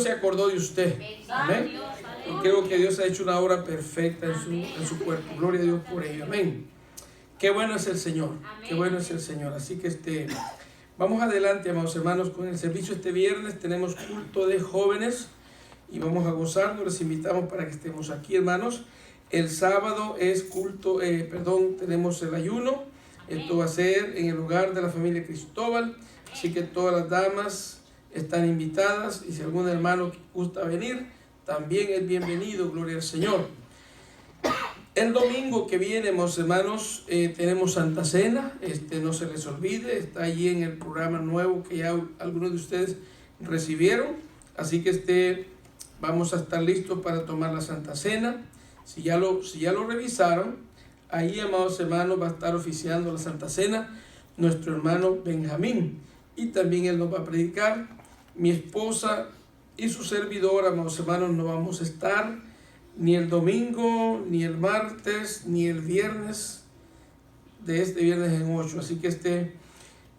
se acordó de usted. Amén. Y creo que Dios ha hecho una obra perfecta en su cuerpo. Gloria a Dios por ello. Amén. Qué bueno es el Señor. Qué bueno es el Señor. Así que vamos adelante, amados hermanos, con el servicio. Este viernes tenemos culto de jóvenes y vamos a gozarnos. Les invitamos para que estemos aquí, hermanos. El sábado es culto, tenemos el ayuno. Esto va a ser en el hogar de la familia Cristóbal. Así que todas las damas están invitadas. Y si algún hermano gusta venir, también es bienvenido. Gloria al Señor. El domingo que viene, hermanos, tenemos Santa Cena. No se les olvide, está allí en el programa nuevo que ya algunos de ustedes recibieron. Así que vamos a estar listos para tomar la Santa Cena. Si ya lo revisaron, ahí, amados hermanos, va a estar oficiando la Santa Cena nuestro hermano Benjamín. Y también él nos va a predicar. Mi esposa y su servidor, amados hermanos, no vamos a estar ni el domingo, ni el martes, ni el viernes de este viernes en 8. Así que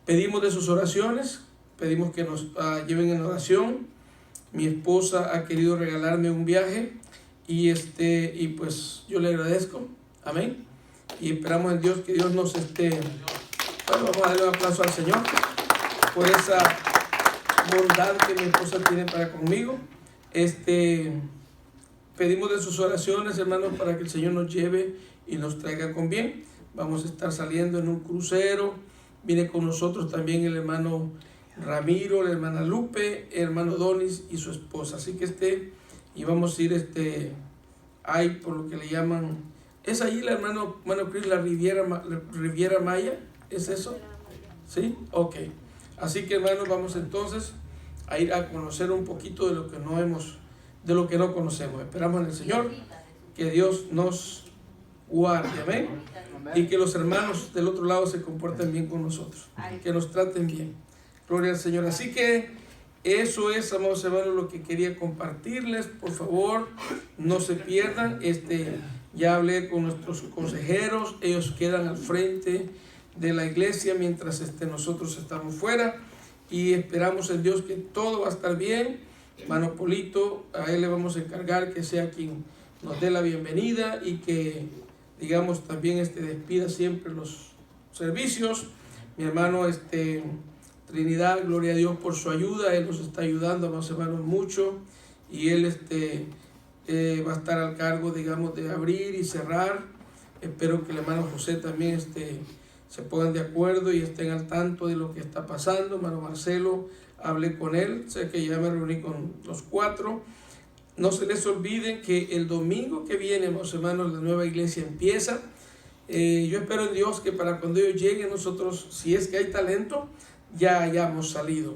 pedimos de sus oraciones, pedimos que nos lleven en oración. Mi esposa ha querido regalarme un viaje y pues yo le agradezco. Amén. Y esperamos en Dios que Dios nos vamos a darle un aplauso al Señor por esa bondad que mi esposa tiene para conmigo. Pedimos de sus oraciones, hermanos, para que el Señor nos lleve y nos traiga con bien. Vamos a estar saliendo en un crucero. Viene con nosotros también el hermano Ramiro, la hermana Lupe, el hermano Donis y su esposa. Así que y vamos a ir ahí por lo que le llaman, es ahí la hermano Cris, la Riviera Maya, ¿es eso? ¿Sí? Ok. Así que, hermanos, vamos entonces a ir a conocer un poquito de lo que no conocemos. Esperamos en el Señor que Dios nos guarde, amén, y que los hermanos del otro lado se comporten bien con nosotros, que nos traten bien. Gloria al Señor. Así que eso es, amados hermanos, lo que quería compartirles. Por favor, no se pierdan. Ya hablé con nuestros consejeros, ellos quedan al frente de la iglesia mientras nosotros estamos fuera, y esperamos en Dios que todo va a estar bien. Hermano Polito, a él le vamos a encargar que sea quien nos dé la bienvenida y que, digamos, también despida siempre los servicios. Mi hermano Trinidad, gloria a Dios por su ayuda. Él nos está ayudando, amados hermanos, mucho, y él va a estar al cargo, digamos, de abrir y cerrar. Espero que el hermano José también se pongan de acuerdo y estén al tanto de lo que está pasando. Hermano Marcelo, hablé con él, sé que ya me reuní con los 4. No se les olvide que el domingo que viene, hermanos, la nueva iglesia empieza. Yo espero en Dios que para cuando ellos lleguen, nosotros, si es que hay talento, ya hayamos salido.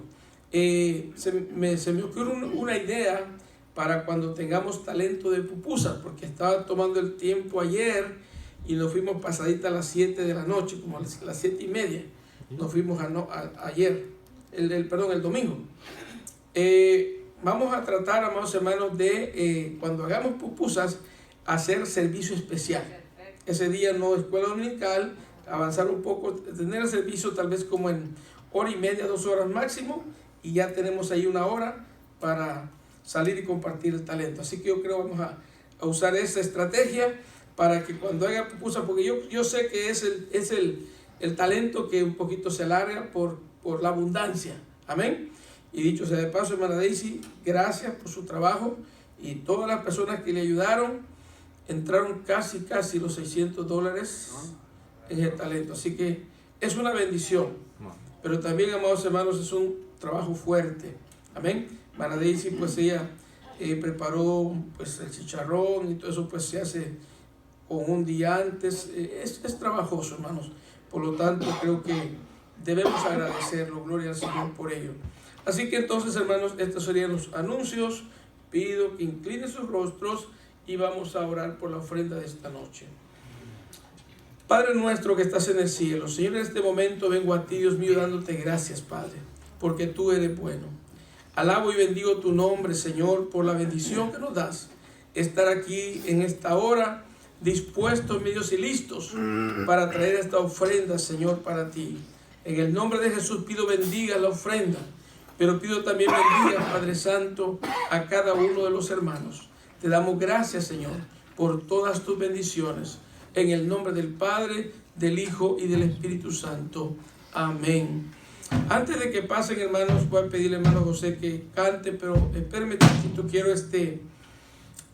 Se me ocurrió una idea para cuando tengamos talento de pupusas, porque estaba tomando el tiempo ayer y nos fuimos pasadita a las 7 de la noche, como a las 7:30. Nos fuimos ayer, el domingo. Vamos a tratar, amados hermanos, de cuando hagamos pupusas, hacer servicio especial. Ese día no escuela dominical, avanzar un poco, tener el servicio tal vez como en 1:30, 2 horas máximo, y ya tenemos ahí 1 hora para salir y compartir el talento. Así que yo creo que vamos a usar esa estrategia para que cuando haga pupusa, porque yo sé que es el talento que un poquito se alarga por la abundancia. Amén. Y dicho sea de paso, hermana Daisy, gracias por su trabajo, y todas las personas que le ayudaron, entraron casi los $600 en el talento. Así que es una bendición, pero también, amados hermanos, es un trabajo fuerte. Amén. Hermana Daisy, pues ella preparó pues el chicharrón y todo eso, pues se hace con un día antes. Es trabajoso, hermanos. Por lo tanto, creo que debemos agradecerlo. Gloria al Señor por ello. Así que entonces, hermanos, estos serían los anuncios. Pido que inclinen sus rostros y vamos a orar por la ofrenda de esta noche. Padre nuestro que estás en el cielo, Señor, en este momento vengo a ti, Dios mío, dándote gracias, Padre, porque tú eres bueno. Alabo y bendigo tu nombre, Señor, por la bendición que nos das, estar aquí en esta hora, dispuestos, medios y listos para traer esta ofrenda, Señor, para ti. En el nombre de Jesús pido bendiga la ofrenda Pero pido también bendiga, Padre Santo, a cada uno de los hermanos. Te damos gracias, Señor, por todas tus bendiciones. En el nombre del Padre, del Hijo y del Espíritu Santo. Amén. Antes de que pasen, hermanos, voy a pedirle, hermano José, que cante, pero espérenme tantito, quiero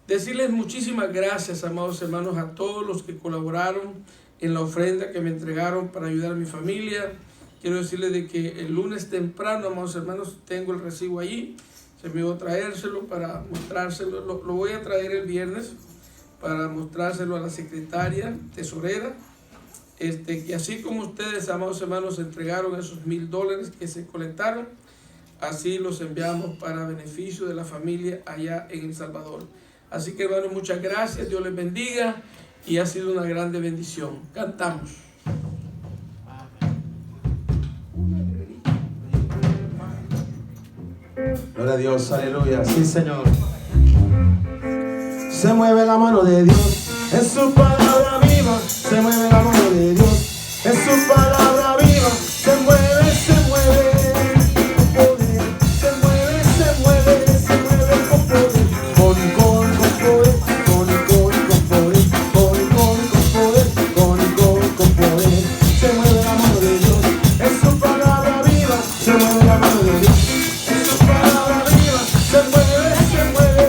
decirles muchísimas gracias, amados hermanos, a todos los que colaboraron en la ofrenda que me entregaron para ayudar a mi familia. Quiero decirles de que el lunes temprano, amados hermanos, tengo el recibo allí. Se me iba a traérselo para mostrárselo. Lo voy a traer el viernes para mostrárselo a la secretaria tesorera. Que así como ustedes, amados hermanos, entregaron esos $1,000 que se colectaron, así los enviamos para beneficio de la familia allá en El Salvador. Así que, hermanos, muchas gracias, Dios les bendiga y ha sido una grande bendición. Cantamos. Gloria a Dios, aleluya, sí, Señor. Se mueve la mano de Dios, es su palabra viva. Se mueve la mano de Dios, es su palabra viva. Se mueve, se mueve con poder. Se mueve, se mueve, se mueve con poder. Con poder, con poder, con poder. Se mueve la mano de Dios, es su palabra viva. Se mueve la mano de Dios, es su palabra viva. Se mueve, se mueve.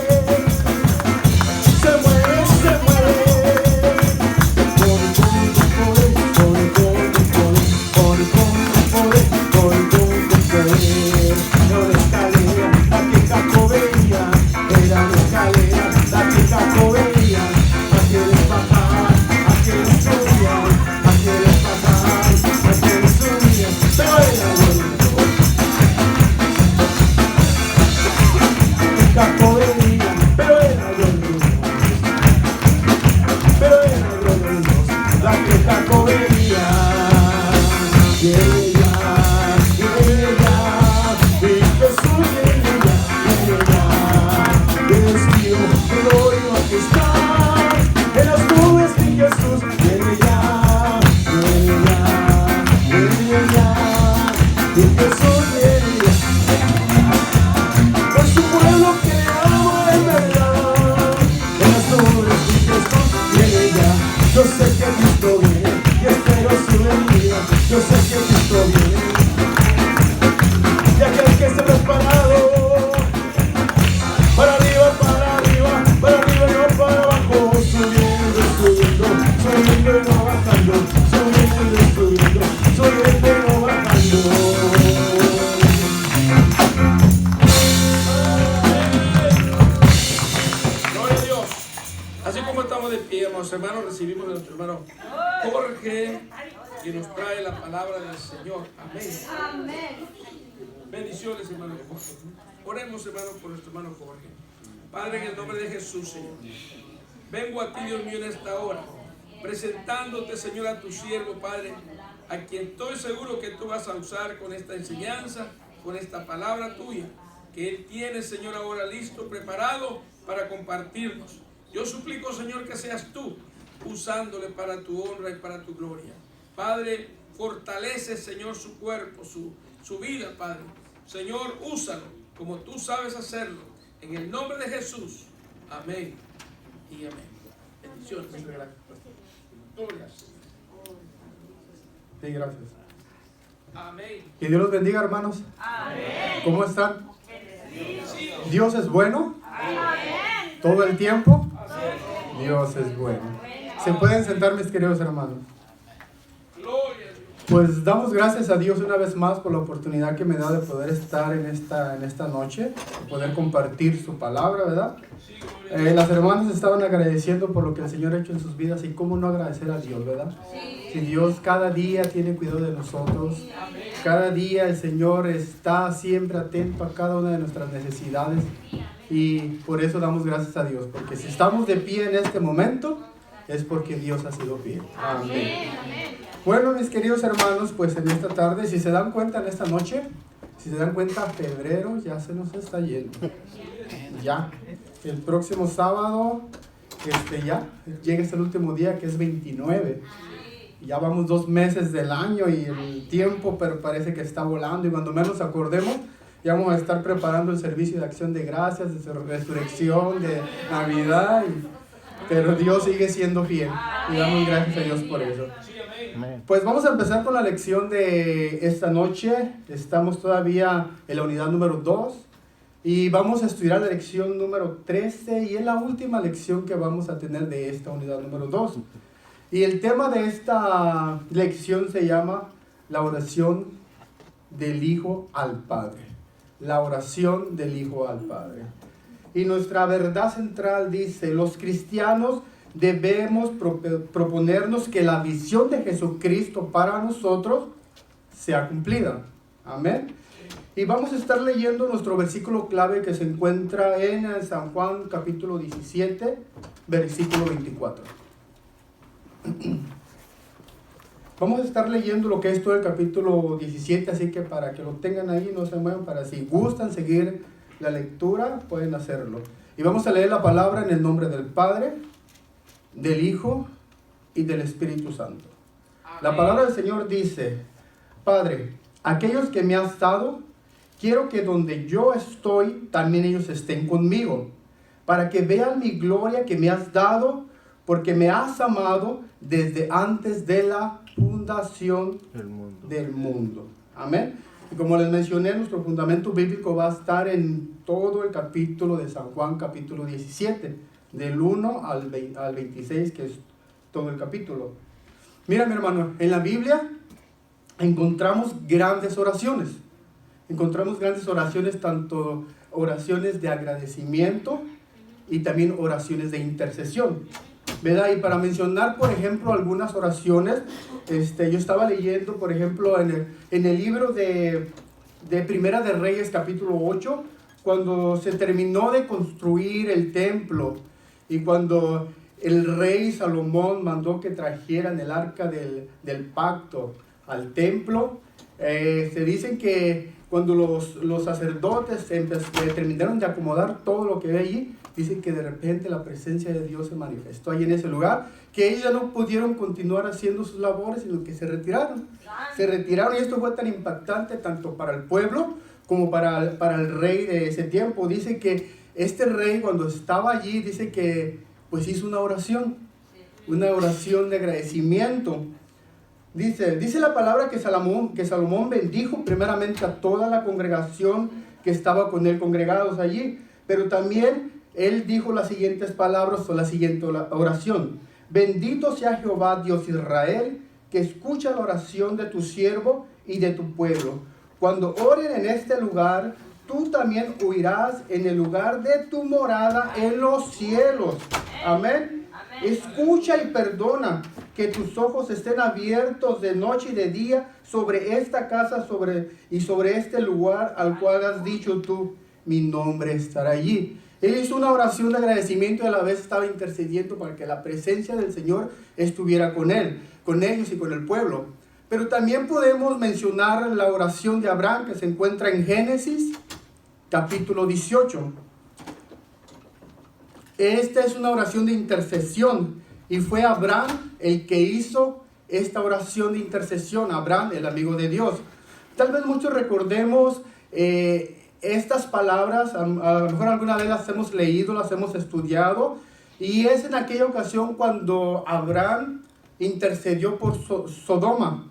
Se mueve, se mueve. Hermanos, recibimos de nuestro hermano Jorge, que nos trae la palabra del Señor. Amén. Bendiciones, hermano Jorge. Oremos, hermanos, por nuestro hermano Jorge. Padre, en el nombre de Jesús, Señor, vengo a ti, Dios mío, en esta hora, presentándote, Señor, a tu siervo, Padre, a quien estoy seguro que tú vas a usar con esta enseñanza, con esta palabra tuya, que él tiene, Señor, ahora listo, preparado para compartirnos. Yo suplico, Señor, que seas tú usándole para tu honra y para tu gloria. Padre, fortalece, Señor, su cuerpo, su vida, Padre. Señor, úsalo como tú sabes hacerlo. En el nombre de Jesús. Amén y amén. Bendiciones. Gracias. Sí, gracias. Amén. Que Dios los bendiga, hermanos. Amén. ¿Cómo están? Bendecidos. ¿Dios es bueno? Amén. ¿Todo el tiempo? Dios es bueno. ¿Se pueden sentar, mis queridos hermanos? Gloria a Dios. Pues damos gracias a Dios una vez más por la oportunidad que me da de poder estar en esta noche, de poder compartir su palabra, ¿verdad? Sí, gloria a Dios. Las hermanas estaban agradeciendo por lo que el Señor ha hecho en sus vidas y cómo no agradecer a Dios, ¿verdad? Si Dios cada día tiene cuidado de nosotros, cada día el Señor está siempre atento a cada una de nuestras necesidades y por eso damos gracias a Dios, porque si estamos de pie en este momento es porque Dios ha sido fiel. Amén. Bueno, mis queridos hermanos, pues en esta tarde, si se dan cuenta en esta noche, si se dan cuenta, febrero ya se nos está yendo. Ya, el próximo sábado, ya llega hasta el último día que es 29. Ya vamos 2 meses del año y el tiempo pero parece que está volando y cuando menos acordemos Ya vamos a estar preparando el servicio de acción de gracias, de resurrección, de Navidad. Pero Dios sigue siendo fiel. Y damos gracias a Dios por eso. Pues vamos a empezar con la lección de esta noche. Estamos todavía en la unidad número 2. Y vamos a estudiar la lección número 13. Y es la última lección que vamos a tener de esta unidad número 2. Y el tema de esta lección se llama la oración del Hijo al Padre. La oración del Hijo al Padre. Y nuestra verdad central dice: los cristianos debemos proponernos que la visión de Jesucristo para nosotros sea cumplida. Amén. Y vamos a estar leyendo nuestro versículo clave que se encuentra en San Juan capítulo 17, versículo 24. Vamos a estar leyendo lo que es todo el capítulo 17, así que para que lo tengan ahí, no se muevan, para si gustan seguir la lectura, pueden hacerlo. Y vamos a leer la palabra en el nombre del Padre, del Hijo y del Espíritu Santo. Amén. La palabra del Señor dice: Padre, aquellos que me has dado, quiero que donde yo estoy, también ellos estén conmigo, para que vean mi gloria que me has dado, porque me has amado desde antes de la fundación del mundo. Amén. Y como les mencioné, nuestro fundamento bíblico va a estar en todo el capítulo de San Juan, capítulo 17, del 1 al 26, que es todo el capítulo. Mira, mi hermano, en la Biblia encontramos grandes oraciones. Encontramos grandes oraciones, tanto oraciones de agradecimiento y también oraciones de intercesión, ¿verdad? Y para mencionar, por ejemplo, algunas oraciones, yo estaba leyendo, por ejemplo, en el libro de Primera de Reyes, capítulo 8, cuando se terminó de construir el templo y cuando el rey Salomón mandó que trajeran el arca del pacto al templo, se dicen que cuando los sacerdotes terminaron de acomodar todo lo que ve allí, dicen que de repente la presencia de Dios se manifestó ahí en ese lugar, que ellos ya no pudieron continuar haciendo sus labores, sino que se retiraron. Se retiraron, y esto fue tan impactante tanto para el pueblo como para el rey de ese tiempo. Dice que este rey, cuando estaba allí, dice que pues hizo una oración de agradecimiento. Dice la palabra que Salomón bendijo primeramente a toda la congregación que estaba con él congregados allí, pero también él dijo las siguientes palabras o la siguiente oración: bendito sea Jehová Dios Israel, que escucha la oración de tu siervo y de tu pueblo. Cuando oren en este lugar, tú también oirás en el lugar de tu morada en los cielos. Amén. Escucha y perdona, que tus ojos estén abiertos de noche y de día sobre esta casa y sobre este lugar al cual has dicho tú, mi nombre estará allí. Él hizo una oración de agradecimiento y a la vez estaba intercediendo para que la presencia del Señor estuviera con él, con ellos y con el pueblo. Pero también podemos mencionar la oración de Abraham, que se encuentra en Génesis capítulo 18. Esta es una oración de intercesión y fue Abraham el que hizo esta oración de intercesión. Abraham, el amigo de Dios. Tal vez muchos recordemos estas palabras, a lo mejor alguna vez las hemos leído, las hemos estudiado, y es en aquella ocasión cuando Abraham intercedió por Sodoma.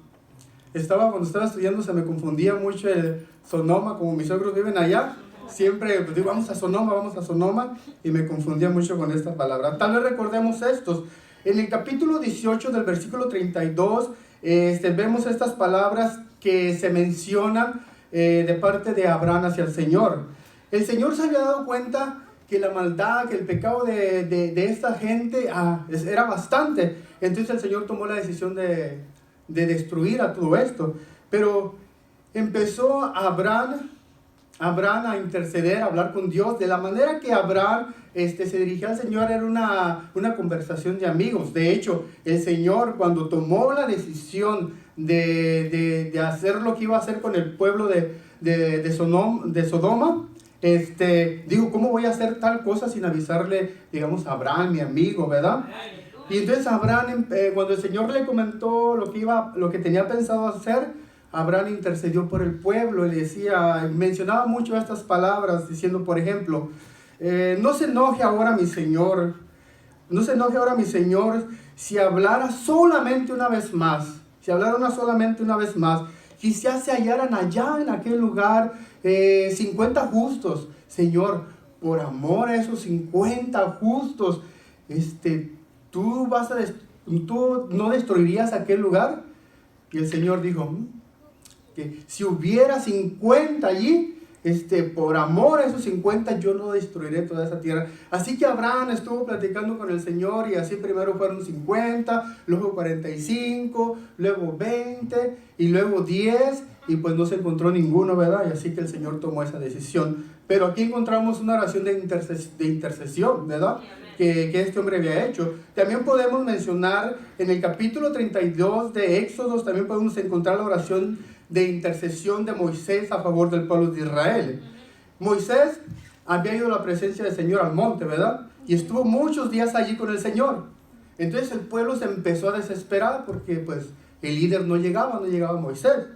Cuando estaba estudiando se me confundía mucho el Sodoma, como mis suegros viven allá, siempre pues, digo, vamos a Sodoma, y me confundía mucho con esta palabra. Tal vez recordemos estos. En el capítulo 18 del versículo 32, vemos estas palabras que se mencionan de parte de Abraham hacia el Señor. El Señor se había dado cuenta que la maldad, que el pecado de esta gente era bastante. Entonces el Señor tomó la decisión de destruir a todo esto. Pero empezó Abraham a interceder, a hablar con Dios. De la manera que Abraham se dirigía al Señor era una conversación de amigos. De hecho, el Señor, cuando tomó la decisión de hacer lo que iba a hacer con el pueblo de Sodoma, digo, ¿cómo voy a hacer tal cosa sin avisarle, digamos, a Abraham, mi amigo, verdad? Y entonces Abraham, cuando el Señor le comentó lo que tenía pensado hacer, Abraham intercedió por el pueblo y le decía, mencionaba mucho estas palabras, diciendo, por ejemplo, no se enoje ahora mi Señor, no se enoje ahora mi Señor si hablara solamente una vez más, solamente una vez más, quizás se hallaran allá en aquel lugar 50 justos. Señor, por amor a esos 50 justos, ¿tú no destruirías aquel lugar? Y el Señor dijo, que si hubiera 50 allí, por amor a esos 50 yo no destruiré toda esa tierra. Así que Abraham estuvo platicando con el Señor y así primero fueron 50, luego 45, luego 20 y luego 10 y pues no se encontró ninguno, ¿verdad? Y así que el Señor tomó esa decisión. Pero aquí encontramos una oración de intercesión, ¿verdad? Que este hombre había hecho. También podemos mencionar en el capítulo 32 de Éxodo, también podemos encontrar la oración de intercesión de Moisés a favor del pueblo de Israel. Moisés había ido a la presencia del Señor al monte, ¿verdad? Y estuvo muchos días allí con el Señor. Entonces el pueblo se empezó a desesperar porque pues el líder no llegaba Moisés.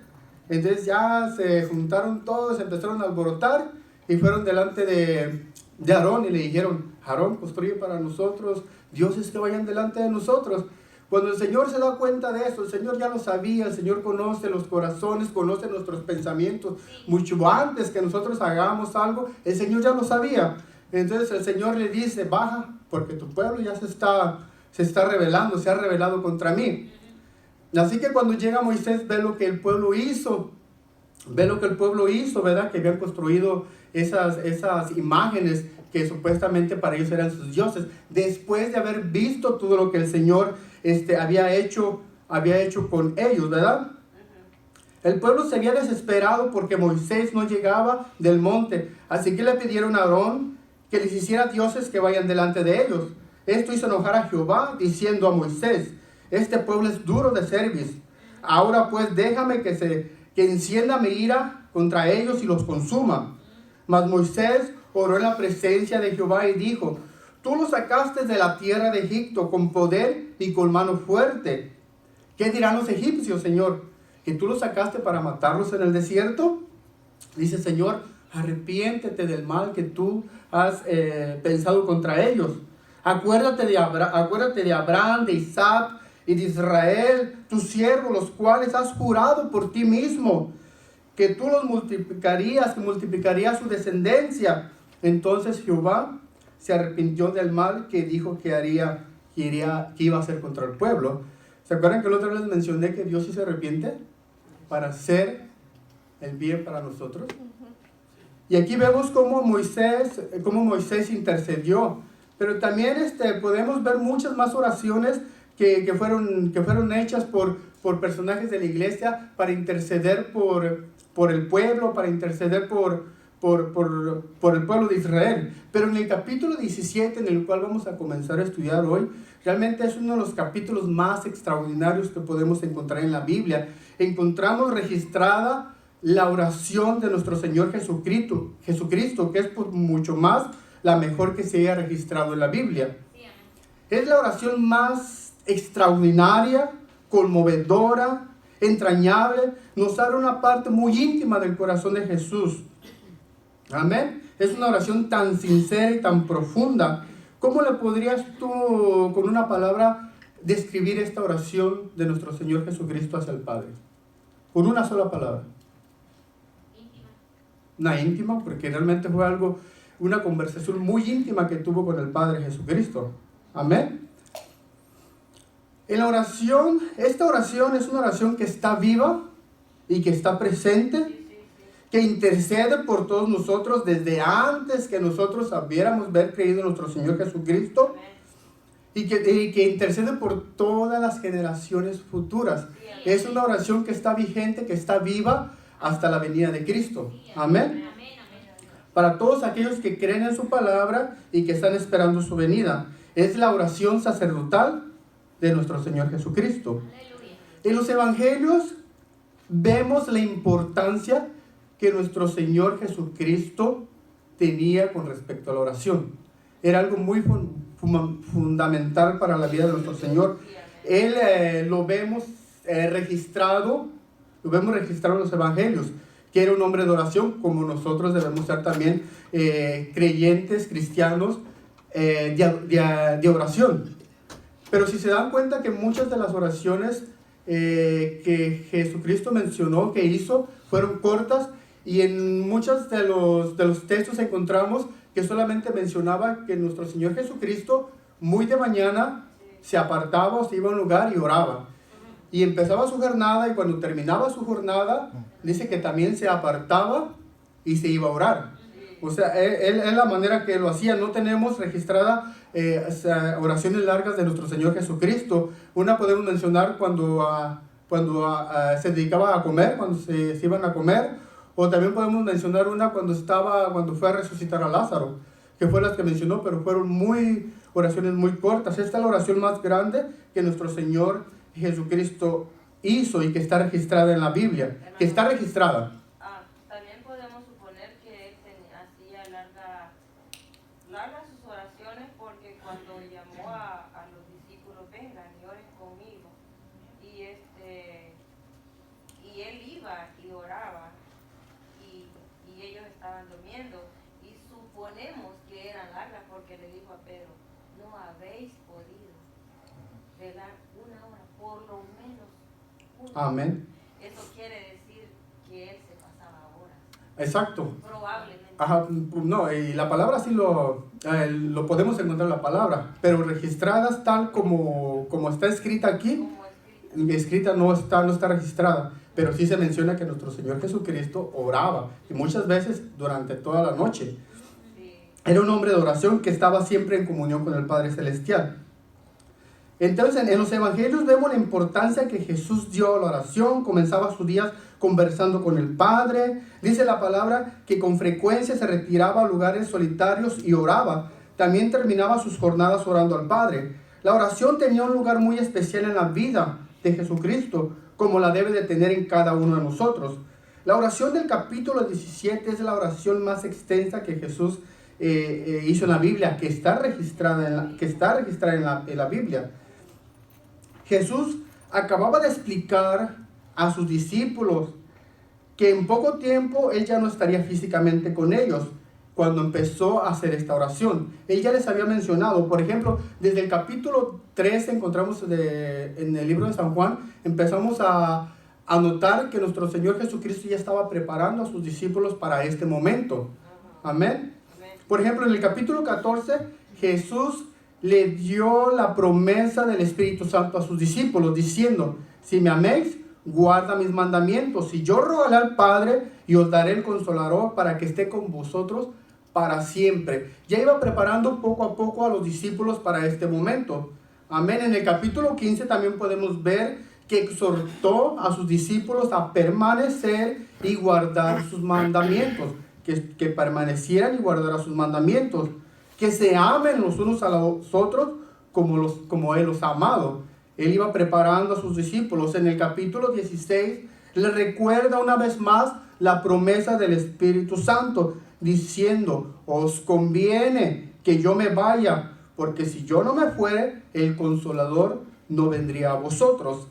Entonces ya se juntaron todos, se empezaron a alborotar y fueron delante de Aarón y le dijeron, Aarón, construye para nosotros dioses que vayan delante de nosotros. Cuando el Señor se da cuenta de eso, el Señor ya lo sabía, el Señor conoce los corazones, conoce nuestros pensamientos, mucho antes que nosotros hagamos algo, el Señor ya lo sabía. Entonces el Señor le dice, baja, porque tu pueblo ya se está rebelando, se ha rebelado contra mí. Así que cuando llega Moisés, ve lo que el pueblo hizo, ¿verdad? Que habían construido esas imágenes que supuestamente para ellos eran sus dioses, después de haber visto todo lo que el Señor había hecho con ellos, ¿verdad? El pueblo se había desesperado porque Moisés no llegaba del monte, así que le pidieron a Aarón que les hiciera dioses que vayan delante de ellos. Esto hizo enojar a Jehová, diciendo a Moisés, este pueblo es duro de cerviz, ahora pues déjame que encienda mi ira contra ellos y los consuma. Mas Moisés oró en la presencia de Jehová y dijo, tú los sacaste de la tierra de Egipto con poder y con mano fuerte. ¿Qué dirán los egipcios, Señor? ¿Que tú los sacaste para matarlos en el desierto? Dice, Señor, arrepiéntete del mal que tú has pensado contra ellos. Acuérdate de Abraham, de Isaac y de Israel, tus siervos, los cuales has jurado por ti mismo, que tú los multiplicarías, que multiplicarías su descendencia. Entonces Jehová se arrepintió del mal que dijo que iba a hacer contra el pueblo. ¿Se acuerdan que la otra vez les mencioné que Dios sí se arrepiente para hacer el bien para nosotros? Y aquí vemos cómo Moisés intercedió. Pero también podemos ver muchas más oraciones que fueron hechas por personajes de la iglesia para interceder por el pueblo, para interceder por el pueblo de Israel. Pero en el capítulo 17, en el cual vamos a comenzar a estudiar hoy, realmente es uno de los capítulos más extraordinarios que podemos encontrar en la Biblia. Encontramos registrada la oración de nuestro Señor Jesucristo, que es por mucho más la mejor que se haya registrado en la Biblia. Es la oración más extraordinaria, conmovedora, entrañable, nos abre una parte muy íntima del corazón de Jesús. Amén. Es una oración tan sincera y tan profunda. ¿Cómo le podrías tú, con una palabra, describir esta oración de nuestro Señor Jesucristo hacia el Padre? Con una sola palabra. Una íntima, porque realmente fue una conversación muy íntima que tuvo con el Padre Jesucristo. Amén. En la oración, esta oración es una oración que está viva y que está presente, que intercede por todos nosotros desde antes que nosotros hubiéramos creído en nuestro Señor Jesucristo, y que intercede por todas las generaciones futuras. Es una oración que está vigente, que está viva hasta la venida de Cristo. Amén. Para todos aquellos que creen en su palabra y que están esperando su venida. Es la oración sacerdotal de nuestro Señor Jesucristo. Aleluya. En los evangelios vemos la importancia que nuestro Señor Jesucristo tenía con respecto a la oración. Era algo muy fundamental para la vida de nuestro Señor. Él lo vemos registrado lo vemos registrado en los evangelios, que era un hombre de oración, como nosotros debemos ser también creyentes, cristianos de oración. Pero si se dan cuenta que muchas de las oraciones que Jesucristo mencionó, que hizo, fueron cortas, y en muchos de los textos encontramos que solamente mencionaba que nuestro Señor Jesucristo muy de mañana se apartaba o se iba a un lugar y oraba. Y empezaba su jornada, y cuando terminaba su jornada, dice que también se apartaba y se iba a orar. O sea, él es la manera que lo hacía. No tenemos registrada oraciones largas de nuestro Señor Jesucristo. Una podemos mencionar cuando se dedicaba a comer, cuando se iban a comer. O también podemos mencionar una cuando fue a resucitar a Lázaro, que fue las que mencionó, pero fueron oraciones muy cortas. Esta es la oración más grande que nuestro Señor Jesucristo hizo y que está registrada en la Biblia, que está registrada. También podemos suponer que él hacía largas sus oraciones, porque cuando llamó a los discípulos, vengan y oren conmigo, y él iba y oraba, y ellos estaban durmiendo, y suponemos que eran largas porque le dijo a Pedro, no habéis podido velar una hora, por lo menos una hora. Amén. Eso quiere decir que él se pasaba horas. Exacto. Probablemente. Ajá, no, y la palabra sí lo podemos encontrar la palabra, pero registradas tal como está escrita aquí, escrita no está registrada, pero sí se menciona que nuestro Señor Jesucristo oraba, y muchas veces durante toda la noche. Era un hombre de oración que estaba siempre en comunión con el Padre Celestial. Entonces, en los evangelios vemos la importancia que Jesús dio a la oración. Comenzaba sus días conversando con el Padre. Dice la palabra que con frecuencia se retiraba a lugares solitarios y oraba. También terminaba sus jornadas orando al Padre. La oración tenía un lugar muy especial en la vida de Jesucristo, como la debe de tener en cada uno de nosotros. La oración del capítulo 17 es la oración más extensa que Jesús hizo en la Biblia, que está registrada en la Biblia. Jesús acababa de explicar a sus discípulos que en poco tiempo Él ya no estaría físicamente con ellos cuando empezó a hacer esta oración. Él ya les había mencionado, por ejemplo, desde el capítulo 3 encontramos en el libro de San Juan, empezamos a notar que nuestro Señor Jesucristo ya estaba preparando a sus discípulos para este momento. Amén. Por ejemplo, en el capítulo 14, Jesús le dio la promesa del Espíritu Santo a sus discípulos, diciendo, si me améis, guarda mis mandamientos, y yo rogaré al Padre, y os daré el Consolador para que esté con vosotros para siempre. Ya iba preparando poco a poco a los discípulos para este momento. Amén. En el capítulo 15 también podemos ver que exhortó a sus discípulos a permanecer y guardar sus mandamientos, que permanecieran y guardaran sus mandamientos, que se amen los unos a los otros como Él los ha amado. Él iba preparando a sus discípulos. En el capítulo 16 le recuerda una vez más la promesa del Espíritu Santo, diciendo, os conviene que yo me vaya, porque si yo no me fuere, el Consolador no vendría a vosotros.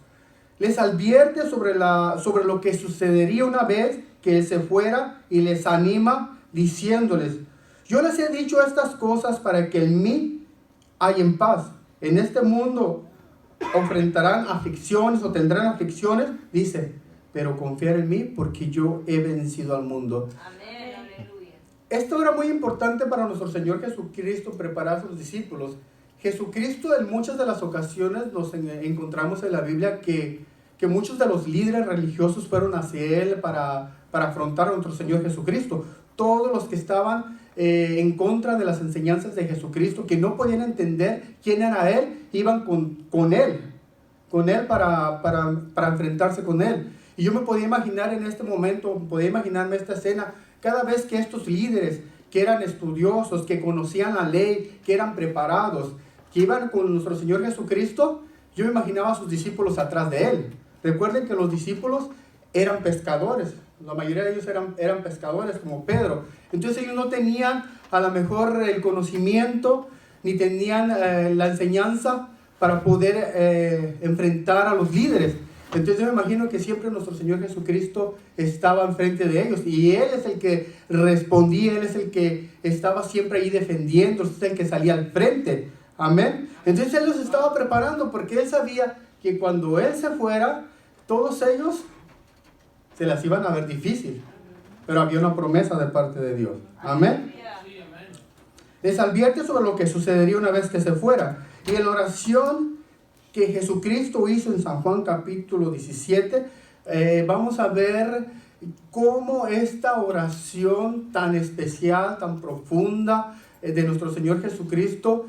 Les advierte sobre lo que sucedería una vez que Él se fuera, y les anima diciéndoles, yo les he dicho estas cosas para que en mí hayan paz. En este mundo enfrentarán aflicciones o tendrán aflicciones, dice, pero confiar en mí porque yo he vencido al mundo. Amén, aleluya. Esto era muy importante para nuestro Señor Jesucristo, preparar a sus discípulos. Jesucristo, en muchas de las ocasiones nos encontramos en la Biblia que muchos de los líderes religiosos fueron hacia Él para afrontar a nuestro Señor Jesucristo. Todos los que estaban en contra de las enseñanzas de Jesucristo, que no podían entender quién era Él, iban con Él para enfrentarse con Él. Y yo me podía imaginar en este momento, podía imaginarme esta escena, cada vez que estos líderes, que eran estudiosos, que conocían la ley, que eran preparados, que iban con nuestro Señor Jesucristo, yo me imaginaba a sus discípulos atrás de Él. Recuerden que los discípulos eran pescadores, la mayoría de ellos eran pescadores como Pedro. Entonces ellos no tenían a lo mejor el conocimiento, ni tenían la enseñanza para poder enfrentar a los líderes. Entonces yo me imagino que siempre nuestro Señor Jesucristo estaba enfrente de ellos y Él es el que respondía, Él es el que estaba siempre ahí defendiendo, es el que salía al frente. Amén. Entonces Él los estaba preparando porque Él sabía que cuando Él se fuera, todos ellos se las iban a ver difícil. Pero había una promesa de parte de Dios. Amén. Les advierte sobre lo que sucedería una vez que se fuera. Y en la oración que Jesucristo hizo en San Juan capítulo 17, vamos a ver cómo esta oración tan especial, tan profunda de nuestro Señor Jesucristo,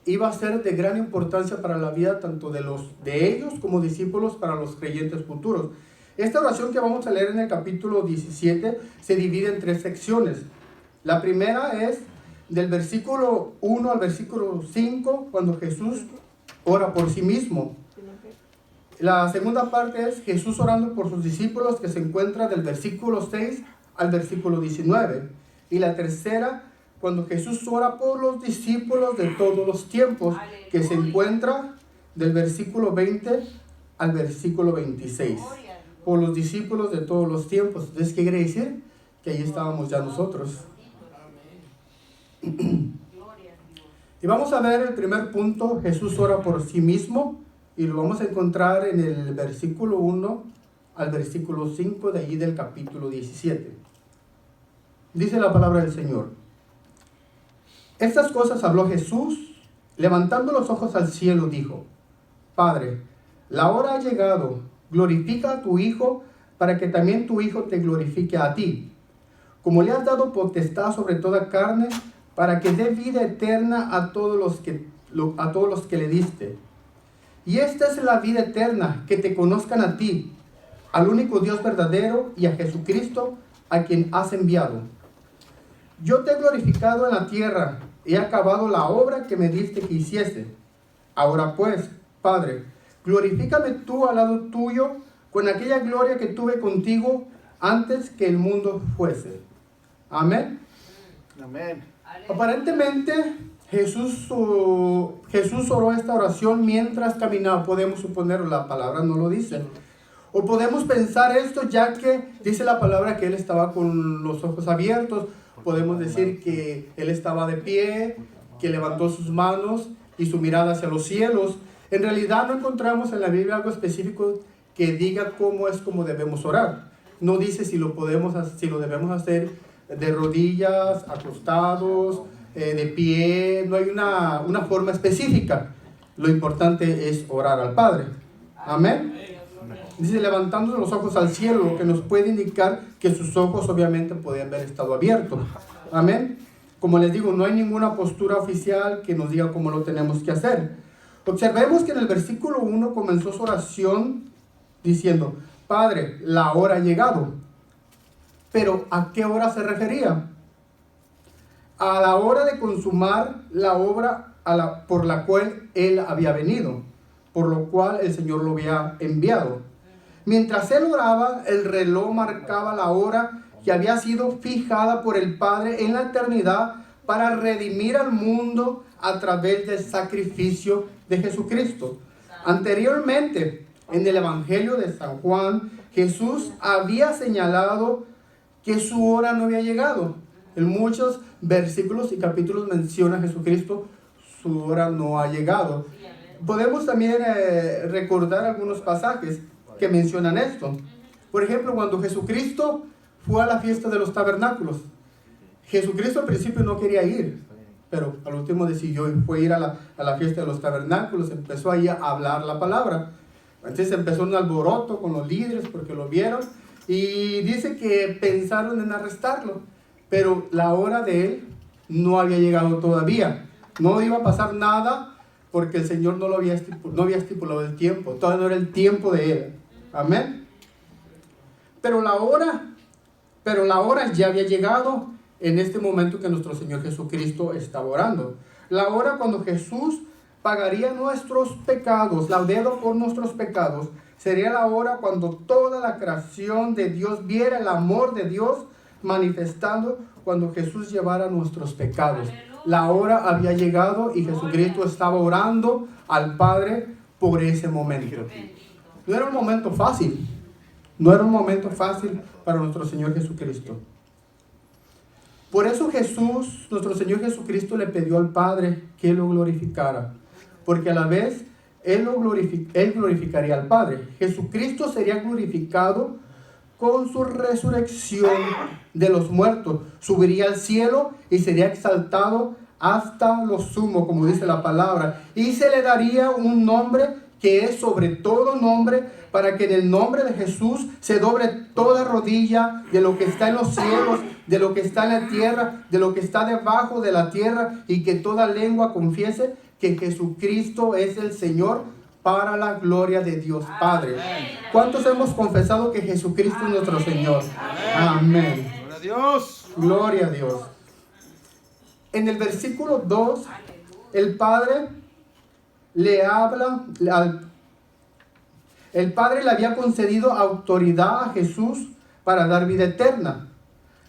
iba a ser de gran importancia para la vida tanto de ellos como discípulos para los creyentes futuros. Esta oración que vamos a leer en el capítulo 17 se divide en 3 secciones. La primera es del versículo 1 al versículo 5, cuando Jesús ora por sí mismo. La segunda parte es Jesús orando por sus discípulos, que se encuentra del versículo 6 al versículo 19. Y la tercera, cuando Jesús ora por los discípulos de todos los tiempos, que se encuentra del versículo 20 al versículo 26. Por los discípulos de todos los tiempos. Entonces, ¿qué quiere decir? Que ahí estábamos ya nosotros. Y vamos a ver el primer punto, Jesús ora por sí mismo, y lo vamos a encontrar en el versículo 1 al versículo 5 de allí del capítulo 17. Dice la palabra del Señor: estas cosas habló Jesús, levantando los ojos al cielo, dijo: Padre, la hora ha llegado, glorifica a tu Hijo, para que también tu Hijo te glorifique a ti, como le has dado potestad sobre toda carne, para que dé vida eterna a todos los que le diste. Y esta es la vida eterna, que te conozcan a ti, al único Dios verdadero, y a Jesucristo, a quien has enviado. Yo te he glorificado en la tierra, he acabado la obra que me diste que hiciese. Ahora pues, Padre, glorifícame tú al lado tuyo, con aquella gloria que tuve contigo antes que el mundo fuese. Amén. Amén. Aparentemente Jesús oró esta oración mientras caminaba. Podemos suponer, la palabra no lo dice. O podemos pensar esto ya que dice la palabra que él estaba con los ojos abiertos. Podemos decir que él estaba de pie, que levantó sus manos y su mirada hacia los cielos. En realidad no encontramos en la Biblia algo específico que diga cómo debemos orar. No dice si lo debemos hacer de rodillas, acostados, de pie. No hay una forma específica. Lo importante es orar al Padre. Amén. Dice levantando los ojos al cielo, lo que nos puede indicar que sus ojos obviamente podían haber estado abiertos. Amén. Como les digo, no hay ninguna postura oficial que nos diga cómo lo tenemos que hacer. Observemos que en el versículo 1 comenzó su oración diciendo: Padre, la hora ha llegado. Pero ¿a qué hora se refería? A la hora de consumar la obra por la cual él había venido, por lo cual el Señor lo había enviado. Mientras él oraba, el reloj marcaba la hora que había sido fijada por el Padre en la eternidad para redimir al mundo a través del sacrificio de Jesucristo. Anteriormente, en el Evangelio de San Juan, Jesús había señalado que su hora no había llegado. En muchos versículos y capítulos menciona a Jesucristo, su hora no ha llegado. Podemos también recordar algunos pasajes que mencionan esto. Por ejemplo, cuando Jesucristo fue a la fiesta de los tabernáculos, Jesucristo al principio no quería ir, pero al último decidió fue ir a la fiesta de los tabernáculos, empezó ahí a hablar la palabra. Entonces empezó un alboroto con los líderes porque lo vieron y dice que pensaron en arrestarlo, pero la hora de él no había llegado todavía. No iba a pasar nada porque el Señor no había estipulado el tiempo, todavía no era el tiempo de él. Amén. Pero la hora ya había llegado en este momento que nuestro Señor Jesucristo estaba orando. La hora cuando Jesús pagaría nuestros pecados, la deuda por nuestros pecados, sería la hora cuando toda la creación de Dios viera el amor de Dios manifestando cuando Jesús llevara nuestros pecados. La hora había llegado y Jesucristo estaba orando al Padre por ese momento. No era un momento fácil. No era un momento fácil para nuestro Señor Jesucristo. Por eso Jesús, nuestro Señor Jesucristo, le pidió al Padre que lo glorificara. Porque a la vez Él glorificaría al Padre. Jesucristo sería glorificado con su resurrección de los muertos. Subiría al cielo y sería exaltado hasta lo sumo, como dice la palabra. Y se le daría un nombre que es sobre todo nombre, para que en el nombre de Jesús se doble toda rodilla de lo que está en los cielos, de lo que está en la tierra, de lo que está debajo de la tierra, y que toda lengua confiese que Jesucristo es el Señor, para la gloria de Dios Padre. ¿Cuántos hemos confesado que Jesucristo es nuestro Señor? Amén. Gloria a Dios. Gloria a Dios. En el versículo 2, el Padre le habla, el Padre le había concedido autoridad a Jesús para dar vida eterna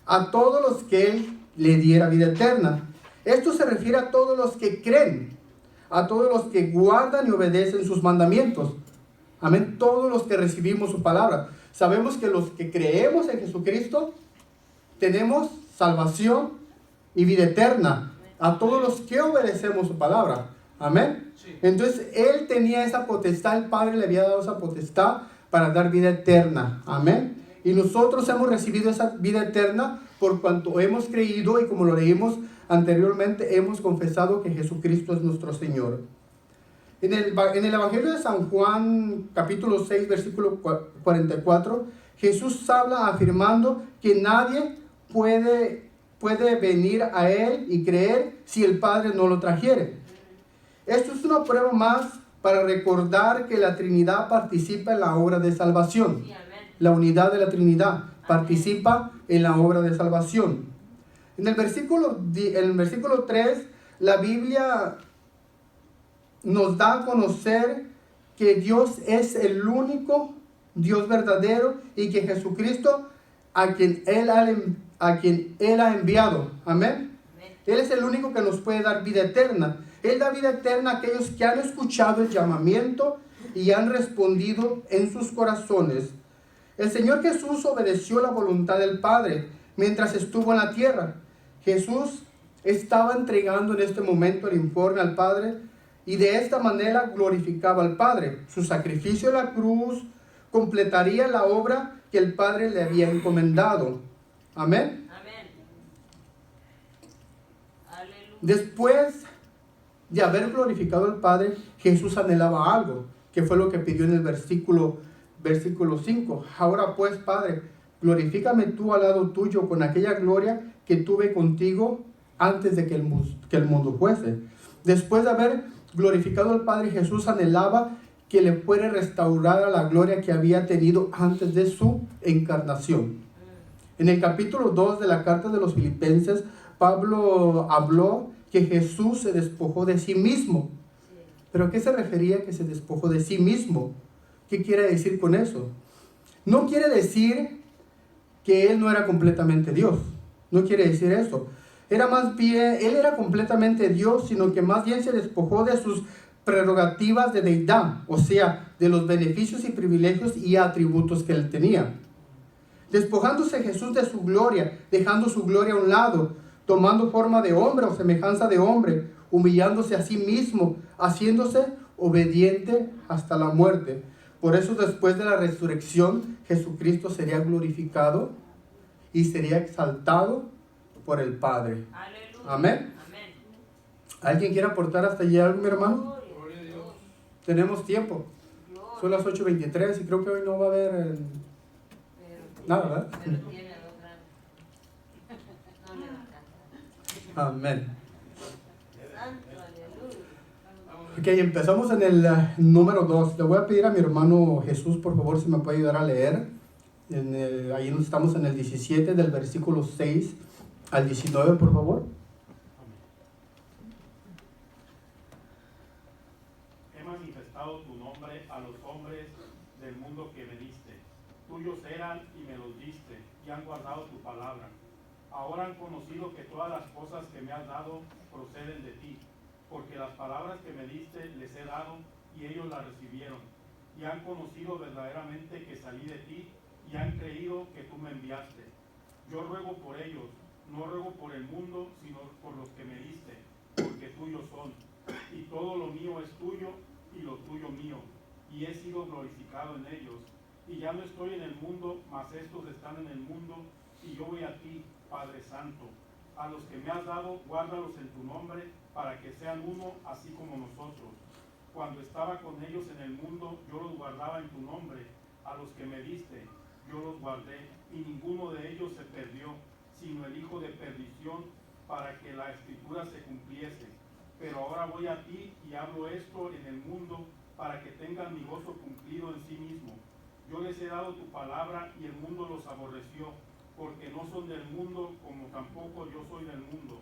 a todos los que Él le diera vida eterna. Esto se refiere a todos los que creen, a todos los que guardan y obedecen sus mandamientos. Amén. Todos los que recibimos su palabra. Sabemos que los que creemos en Jesucristo tenemos salvación y vida eterna. A todos los que obedecemos su palabra. Amén. Entonces Él tenía esa potestad, el Padre le había dado esa potestad para dar vida eterna. Amén. Y nosotros hemos recibido esa vida eterna por cuanto hemos creído, y como lo leímos anteriormente, hemos confesado que Jesucristo es nuestro Señor. En el Evangelio de San Juan, capítulo 6, versículo 44, Jesús habla afirmando que nadie puede venir a Él y creer si el Padre no lo trajere. Esto es una prueba más para recordar que la Trinidad participa en la obra de salvación. La unidad de la Trinidad participa en la obra de salvación. En el versículo 3, la Biblia nos da a conocer que Dios es el único Dios verdadero y que Jesucristo a quien Él ha enviado. Amén. Él es el único que nos puede dar vida eterna. Él da vida eterna a aquellos que han escuchado el llamamiento y han respondido en sus corazones. El Señor Jesús obedeció la voluntad del Padre mientras estuvo en la tierra. Jesús estaba entregando en este momento el informe al Padre y de esta manera glorificaba al Padre. Su sacrificio en la cruz completaría la obra que el Padre le había encomendado. Amén. Después de haber glorificado al Padre, Jesús anhelaba algo, que fue lo que pidió en el versículo 5. Ahora pues, Padre, glorifícame tú al lado tuyo con aquella gloria que tuve contigo antes de que el mundo fuese. Después de haber glorificado al Padre, Jesús anhelaba que le fuera restaurada la gloria que había tenido antes de su encarnación. En el capítulo 2 de la carta de los Filipenses, Pablo habló que Jesús se despojó de sí mismo. ¿Pero a qué se refería que se despojó de sí mismo? ¿Qué quiere decir con eso? No quiere decir que Él no era completamente Dios. No quiere decir eso. Era más bien, Él era completamente Dios, sino que más bien se despojó de sus prerrogativas de deidad, o sea, de los beneficios y privilegios y atributos que Él tenía. Despojándose Jesús de su gloria, dejando su gloria a un lado, tomando forma de hombre o semejanza de hombre, humillándose a sí mismo, haciéndose obediente hasta la muerte. Por eso después de la resurrección, Jesucristo sería glorificado y sería exaltado por el Padre. Aleluya. Amén. Amén. ¿Alguien quiere aportar hasta allí algo, mi hermano? Gloria a Dios. Tenemos tiempo. Son las 8:23 y creo que hoy no va a haber nada, ¿verdad? Pero tiene 2 grados. No le alcanza. Amén. Santo, aleluya. Ok, empezamos en el número 2. Le voy a pedir a mi hermano Jesús, por favor, si me puede ayudar a leer. Ahí estamos en el 17, del versículo 6 al 19, por favor. He manifestado tu nombre a los hombres del mundo que me diste. Tuyos eran y me los diste, y han guardado tu palabra. Ahora han conocido que todas las cosas que me has dado proceden de ti, porque las palabras que me diste les he dado, y ellos las recibieron, y han conocido verdaderamente que salí de ti y han creído que tú me enviaste. Yo ruego por ellos, no ruego por el mundo, sino por los que me diste, porque tuyos son. Y todo lo mío es tuyo y lo tuyo mío, y he sido glorificado en ellos. Y ya no estoy en el mundo, mas estos están en el mundo, y yo voy a ti, Padre Santo. A los que me has dado, guárdalos en tu nombre, para que sean uno, así como nosotros. Cuando estaba con ellos en el mundo, yo los guardaba en tu nombre. A los que me diste, yo los guardé, y ninguno de ellos se perdió, sino el hijo de perdición, para que la escritura se cumpliese. Pero ahora voy a ti y hablo esto en el mundo, para que tengan mi gozo cumplido en sí mismo. Yo les he dado tu palabra y el mundo los aborreció, porque no son del mundo, como tampoco yo soy del mundo.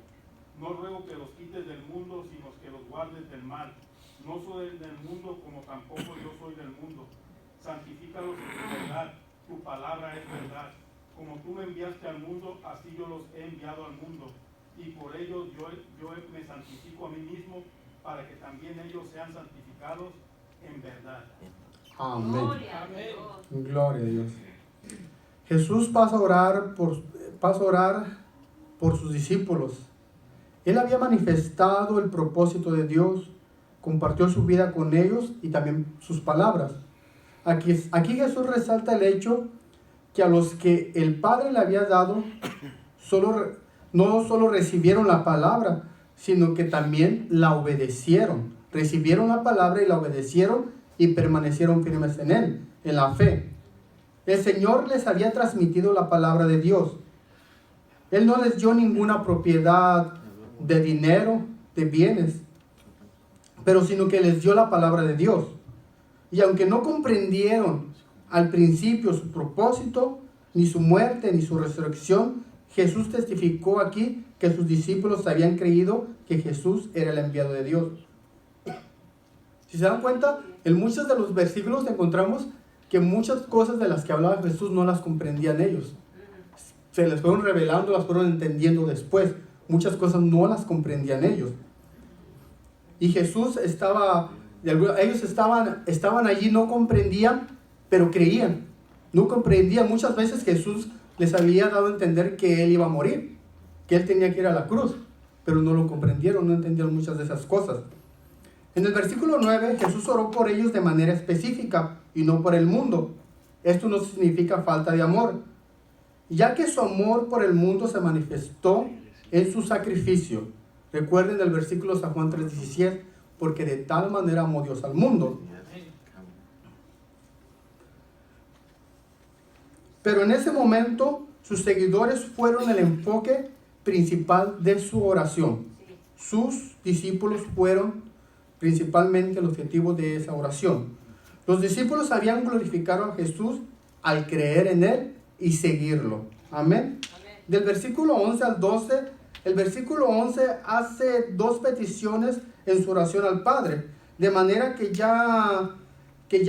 No ruego que los quites del mundo, sino que los guardes del mal. No soy del mundo, como tampoco yo soy del mundo. Santifícalos en tu verdad, tu palabra es verdad. Como tú me enviaste al mundo, así yo los he enviado al mundo. Y por ellos yo me santifico a mí mismo, para que también ellos sean santificados en verdad. Amén. Gloria a Dios. Gloria a Dios. Jesús pasa a orar por sus discípulos. Él había manifestado el propósito de Dios, compartió su vida con ellos y también sus palabras. Aquí Jesús resalta el hecho que a los que el Padre le había dado, no solo recibieron la palabra, sino que también la obedecieron. Recibieron la palabra y la obedecieron y permanecieron firmes en él, en la fe. El Señor les había transmitido la palabra de Dios. Él no les dio ninguna propiedad de dinero, de bienes, pero sino que les dio la palabra de Dios. Y aunque no comprendieron al principio su propósito, ni su muerte, ni su resurrección, Jesús testificó aquí que sus discípulos habían creído que Jesús era el enviado de Dios. Si se dan cuenta, en muchos de los versículos encontramos que muchas cosas de las que hablaba Jesús no las comprendían ellos. Se les fueron revelando, las fueron entendiendo después. Muchas cosas no las comprendían ellos. Y Jesús ellos estaban allí, no comprendían, pero creían. No comprendían. Muchas veces Jesús les había dado a entender que Él iba a morir, que Él tenía que ir a la cruz, pero no lo comprendieron, no entendieron muchas de esas cosas. En el versículo 9, Jesús oró por ellos de manera específica y no por el mundo. Esto no significa falta de amor, ya que su amor por el mundo se manifestó en su sacrificio. Recuerden el versículo San Juan 3:17, porque de tal manera amó Dios al mundo. Pero en ese momento sus seguidores fueron el enfoque principal de su oración. Sus discípulos fueron principalmente el objetivo de esa oración. Los discípulos habían glorificado a Jesús al creer en Él y seguirlo. Amén. Del versículo 11 al 12, el versículo 11 hace dos peticiones en su oración al Padre, de manera que ya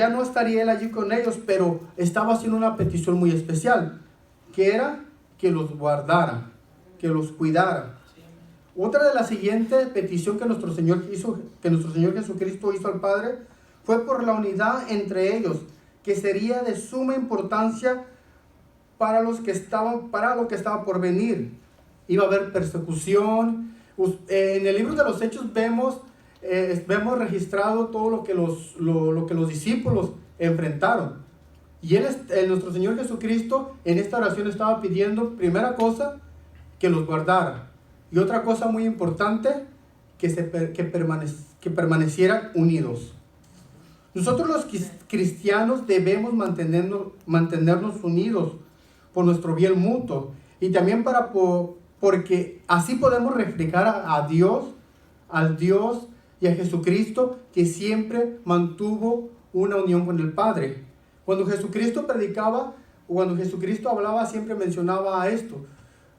no estaría Él allí con ellos, pero estaba haciendo una petición muy especial, que era que los guardara, que los cuidara. Otra de las siguientes peticiones que nuestro Señor Jesucristo hizo al Padre fue por la unidad entre ellos, que sería de suma importancia para lo que estaba por venir. Iba a haber persecución. En el libro de los Hechos vemos registrado todo lo que los discípulos enfrentaron. Y nuestro Señor Jesucristo en esta oración estaba pidiendo, primera cosa, que los guardara. Y otra cosa muy importante, que permanecieran unidos. Nosotros los cristianos debemos mantenernos unidos por nuestro bien mutuo. Y también porque así podemos reflejar a Dios, al Dios y a Jesucristo, que siempre mantuvo una unión con el Padre. Cuando Jesucristo predicaba, o cuando Jesucristo hablaba, siempre mencionaba esto: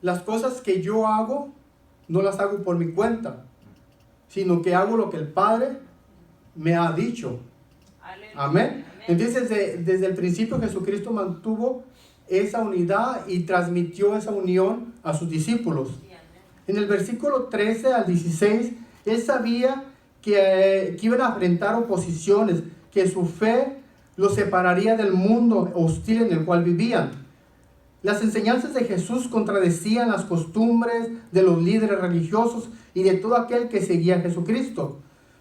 las cosas que yo hago, no las hago por mi cuenta, sino que hago lo que el Padre me ha dicho. Amén. Entonces, desde el principio Jesucristo mantuvo esa unidad y transmitió esa unión a sus discípulos. En el versículo 13 al 16, Él sabía que iban a enfrentar oposiciones, que su fe los separaría del mundo hostil en el cual vivían. Las enseñanzas de Jesús contradecían las costumbres de los líderes religiosos y de todo aquel que seguía a Jesucristo,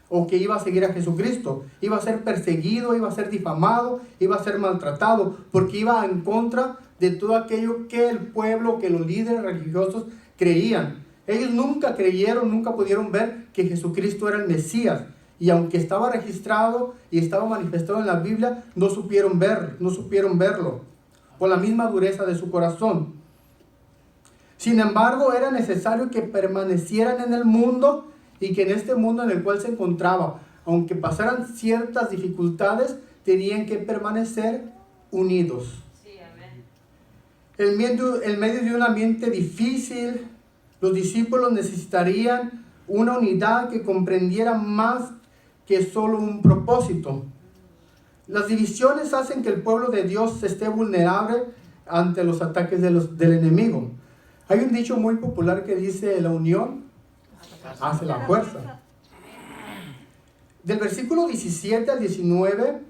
o que iba a seguir a Jesucristo. Iba a ser perseguido, iba a ser difamado, iba a ser maltratado, porque iba en contra de todo aquello que el pueblo, que los líderes religiosos creían. Ellos nunca creyeron, nunca pudieron ver que Jesucristo era el Mesías. Y aunque estaba registrado y estaba manifestado en la Biblia, no supieron verlo, por la misma dureza de su corazón. Sin embargo, era necesario que permanecieran en el mundo y que en este mundo en el cual se encontraba, aunque pasaran ciertas dificultades, tenían que permanecer unidos. Sí, amén. En medio de un ambiente difícil, los discípulos necesitarían una unidad que comprendiera más que solo un propósito. Las divisiones hacen que el pueblo de Dios esté vulnerable ante los ataques del enemigo. Hay un dicho muy popular que dice: la unión hace la fuerza. Del versículo 17 al 19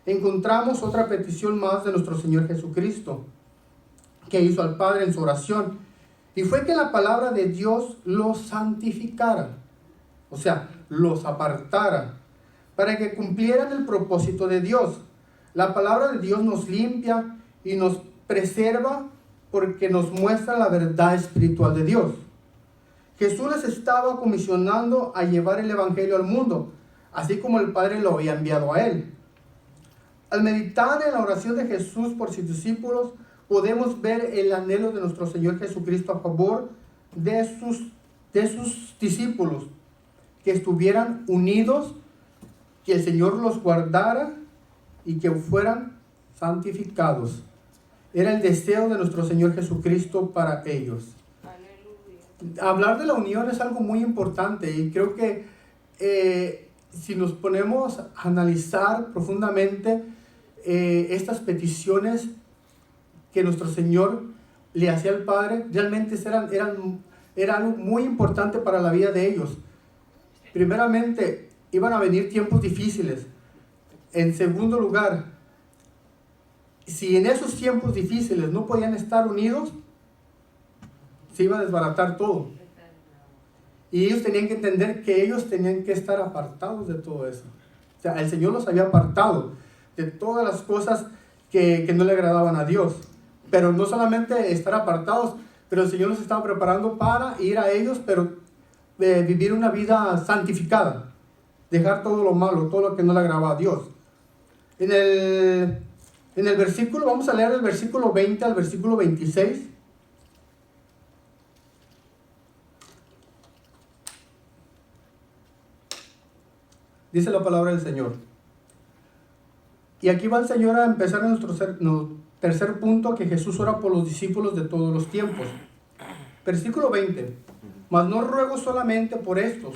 encontramos otra petición más de nuestro Señor Jesucristo que hizo al Padre en su oración, y fue que la palabra de Dios los santificara, o sea, los apartara, para que cumplieran el propósito de Dios. La palabra de Dios nos limpia y nos preserva porque nos muestra la verdad espiritual de Dios. Jesús les estaba comisionando a llevar el evangelio al mundo, así como el Padre lo había enviado a él. Al meditar en la oración de Jesús por sus discípulos, podemos ver el anhelo de nuestro Señor Jesucristo a favor de sus discípulos, que estuvieran unidos, que el Señor los guardara y que fueran santificados. Era el deseo de nuestro Señor Jesucristo para ellos. Aleluya. Hablar de la unión es algo muy importante, y creo que si nos ponemos a analizar profundamente estas peticiones que nuestro Señor le hacía al Padre, realmente era algo muy importante para la vida de ellos. Primeramente, iban a venir tiempos difíciles. En segundo lugar, si en esos tiempos difíciles no podían estar unidos, se iba a desbaratar todo. Y ellos tenían que entender que ellos tenían que estar apartados de todo eso. O sea, el Señor los había apartado de todas las cosas que no le agradaban a Dios. Pero no solamente estar apartados, pero el Señor los estaba preparando para ir a ellos, pero vivir una vida santificada. Dejar todo lo malo, todo lo que no le agradaba a Dios. En el versículo, vamos a leer el versículo 20 al versículo 26. Dice la palabra del Señor. Y aquí va el Señor a empezar en nuestro tercer punto, que Jesús ora por los discípulos de todos los tiempos. Versículo 20. Mas no ruego solamente por estos,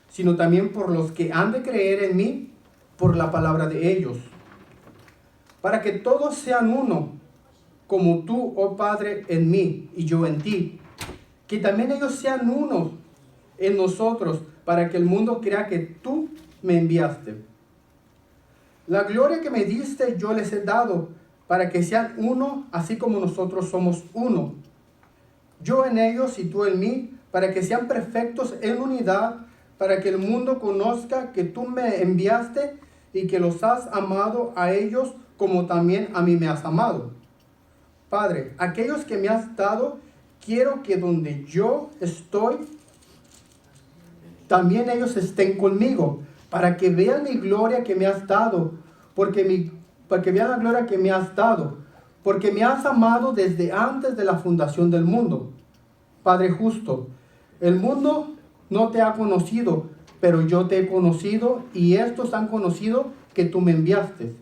sino también por los que han de creer en mí por la palabra de ellos, para que todos sean uno, como tú, oh Padre, en mí y yo en ti, que también ellos sean uno en nosotros, para que el mundo crea que tú me enviaste. La gloria que me diste yo les he dado, para que sean uno, así como nosotros somos uno. Yo en ellos y tú en mí, para que sean perfectos en unidad, para que el mundo conozca que tú me enviaste y que los has amado a ellos como también a mí me has amado. Padre, aquellos que me has dado, quiero que donde yo estoy, también ellos estén conmigo, para que vean mi gloria que me has dado, para que vean la gloria que me has dado, porque me has amado desde antes de la fundación del mundo. Padre justo, el mundo no te ha conocido, pero yo te he conocido, y estos han conocido que tú me enviaste.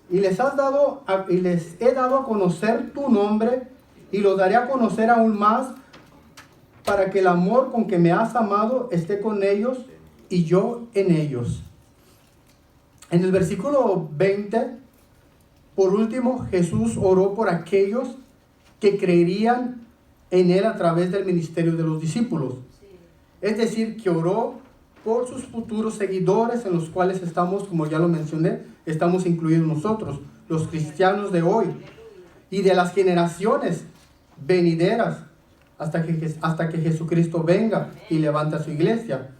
Y les he dado a conocer tu nombre, y lo daré a conocer aún más, para que el amor con que me has amado esté con ellos y yo en ellos. En el versículo 20, por último, Jesús oró por aquellos que creerían en él a través del ministerio de los discípulos. Es decir, que oró por sus futuros seguidores, en los cuales estamos, como ya lo mencioné, estamos incluidos nosotros, los cristianos de hoy y de las generaciones venideras hasta que Jesucristo venga y levanta su iglesia.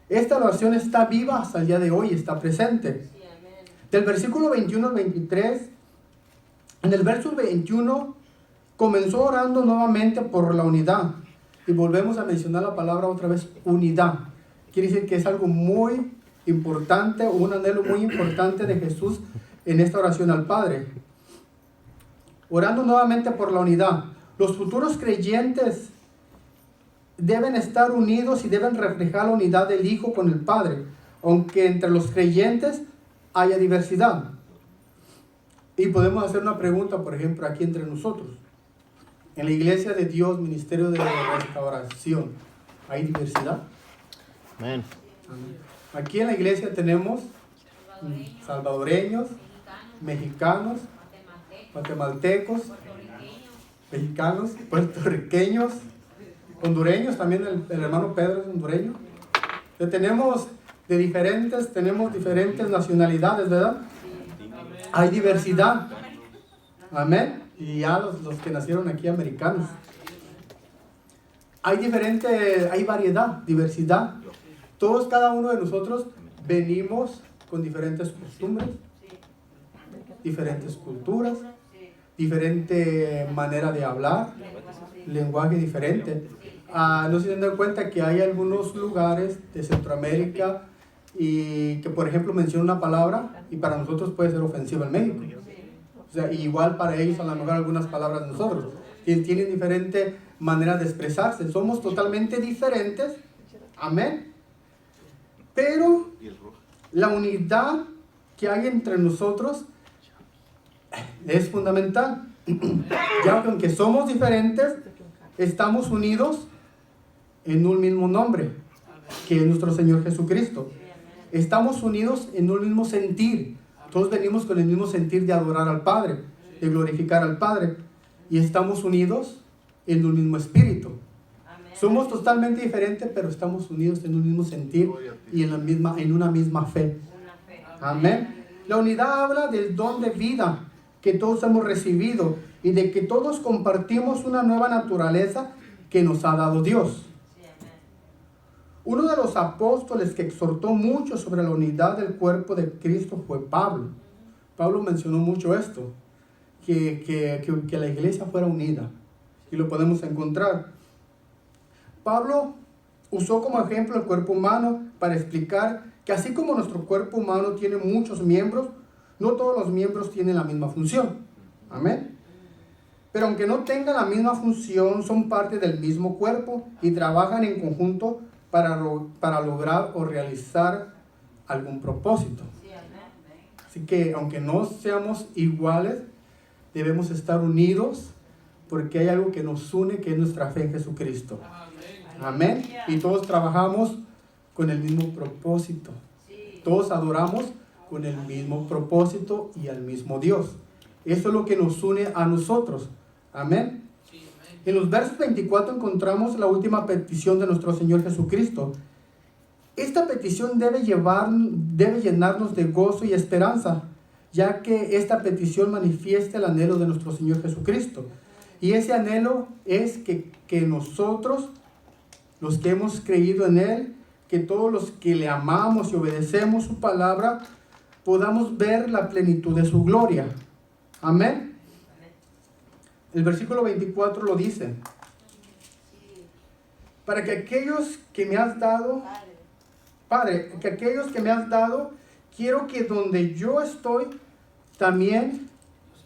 Esta oración está viva hasta el día de hoy, está presente. Del versículo 21 al 23, en el verso 21 comenzó orando nuevamente por la unidad. Y volvemos a mencionar la palabra otra vez, unidad. Quiere decir que es algo muy importante, un anhelo muy importante de Jesús en esta oración al Padre. Orando nuevamente por la unidad. Los futuros creyentes deben estar unidos y deben reflejar la unidad del Hijo con el Padre, aunque entre los creyentes haya diversidad. Y podemos hacer una pregunta, por ejemplo, aquí entre nosotros. En la Iglesia de Dios, Ministerio de Restauración, ¿hay diversidad? Amén. Aquí en la iglesia tenemos salvadoreños, mexicanos, guatemaltecos, mexicanos, puertorriqueños, hondureños, también el hermano Pedro es hondureño. Tenemos diferentes nacionalidades, ¿verdad? Hay diversidad. Amén. Y ya los que nacieron aquí americanos. Hay variedad, diversidad. Todos, cada uno de nosotros venimos con diferentes costumbres, diferentes culturas, diferente manera de hablar, lenguaje diferente. No se dan cuenta que hay algunos lugares de Centroamérica y que, por ejemplo, menciona una palabra y para nosotros puede ser ofensiva en México. O sea, igual para ellos a lo mejor algunas palabras de nosotros. Tienen diferente manera de expresarse. Somos totalmente diferentes. Amén. Pero la unidad que hay entre nosotros es fundamental. Ya que aunque somos diferentes, estamos unidos en un mismo nombre, que es nuestro Señor Jesucristo. Estamos unidos en un mismo sentir. Todos venimos con el mismo sentir de adorar al Padre, de glorificar al Padre. Y estamos unidos en un mismo espíritu. Somos totalmente diferentes, pero estamos unidos en un mismo sentir y en una misma fe. Amén. La unidad habla del don de vida que todos hemos recibido y de que todos compartimos una nueva naturaleza que nos ha dado Dios. Uno de los apóstoles que exhortó mucho sobre la unidad del cuerpo de Cristo fue Pablo. Pablo mencionó mucho esto, que la iglesia fuera unida. Y lo podemos encontrar. Pablo usó como ejemplo el cuerpo humano para explicar que así como nuestro cuerpo humano tiene muchos miembros, no todos los miembros tienen la misma función. Amén. Pero aunque no tengan la misma función, son parte del mismo cuerpo y trabajan en conjunto para lograr o realizar algún propósito. Así que aunque no seamos iguales, debemos estar unidos porque hay algo que nos une, que es nuestra fe en Jesucristo. Amén. Y todos trabajamos con el mismo propósito. Todos adoramos con el mismo propósito y al mismo Dios. Eso es lo que nos une a nosotros. Amén. En los versos 24 encontramos la última petición de nuestro Señor Jesucristo. Esta petición debe llenarnos de gozo y esperanza, ya que esta petición manifiesta el anhelo de nuestro Señor Jesucristo. Y ese anhelo es que nosotros, los que hemos creído en Él, que todos los que le amamos y obedecemos su palabra, podamos ver la plenitud de su gloria. Amén. El versículo 24 lo dice. Para que aquellos que me has dado, Padre, que aquellos que me has dado, quiero que donde yo estoy, también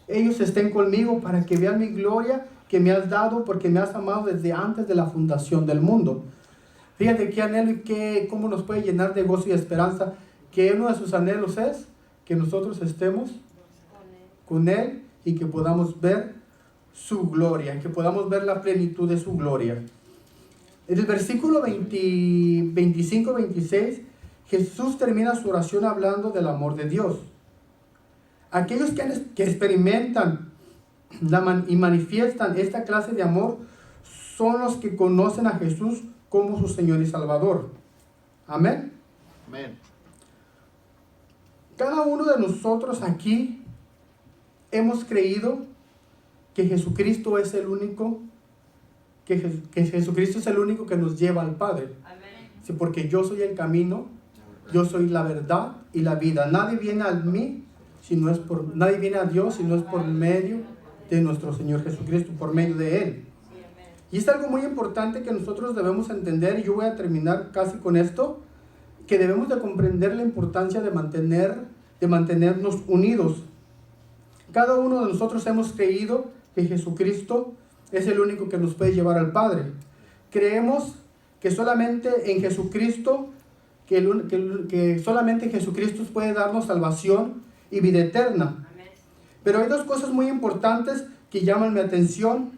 ellos estén conmigo para que vean mi gloria que me has dado, porque me has amado desde antes de la fundación del mundo. Fíjate qué anhelo y cómo nos puede llenar de gozo y esperanza, que uno de sus anhelos es que nosotros estemos con Él y que podamos ver su gloria, que podamos ver la plenitud de su gloria. En el versículo 25-26, Jesús termina su oración hablando del amor de Dios. Aquellos que experimentan y manifiestan esta clase de amor son los que conocen a Jesús como su Señor y Salvador. Amén. Amén. Cada uno de nosotros aquí hemos creído que Jesucristo es el único, que Jesucristo es el único que nos lleva al Padre. Amén. Sí, porque yo soy el camino, yo soy la verdad y la vida. Nadie viene a mí si no es por, nadie viene a Dios si no es por medio de nuestro Señor Jesucristo, por medio de Él. Y es algo muy importante que nosotros debemos entender, y yo voy a terminar casi con esto, que debemos de comprender la importancia de mantenernos unidos. Cada uno de nosotros hemos creído que Jesucristo es el único que nos puede llevar al Padre. Creemos que solamente en Jesucristo, que solamente Jesucristo puede darnos salvación y vida eterna. Pero hay dos cosas muy importantes que llaman mi atención,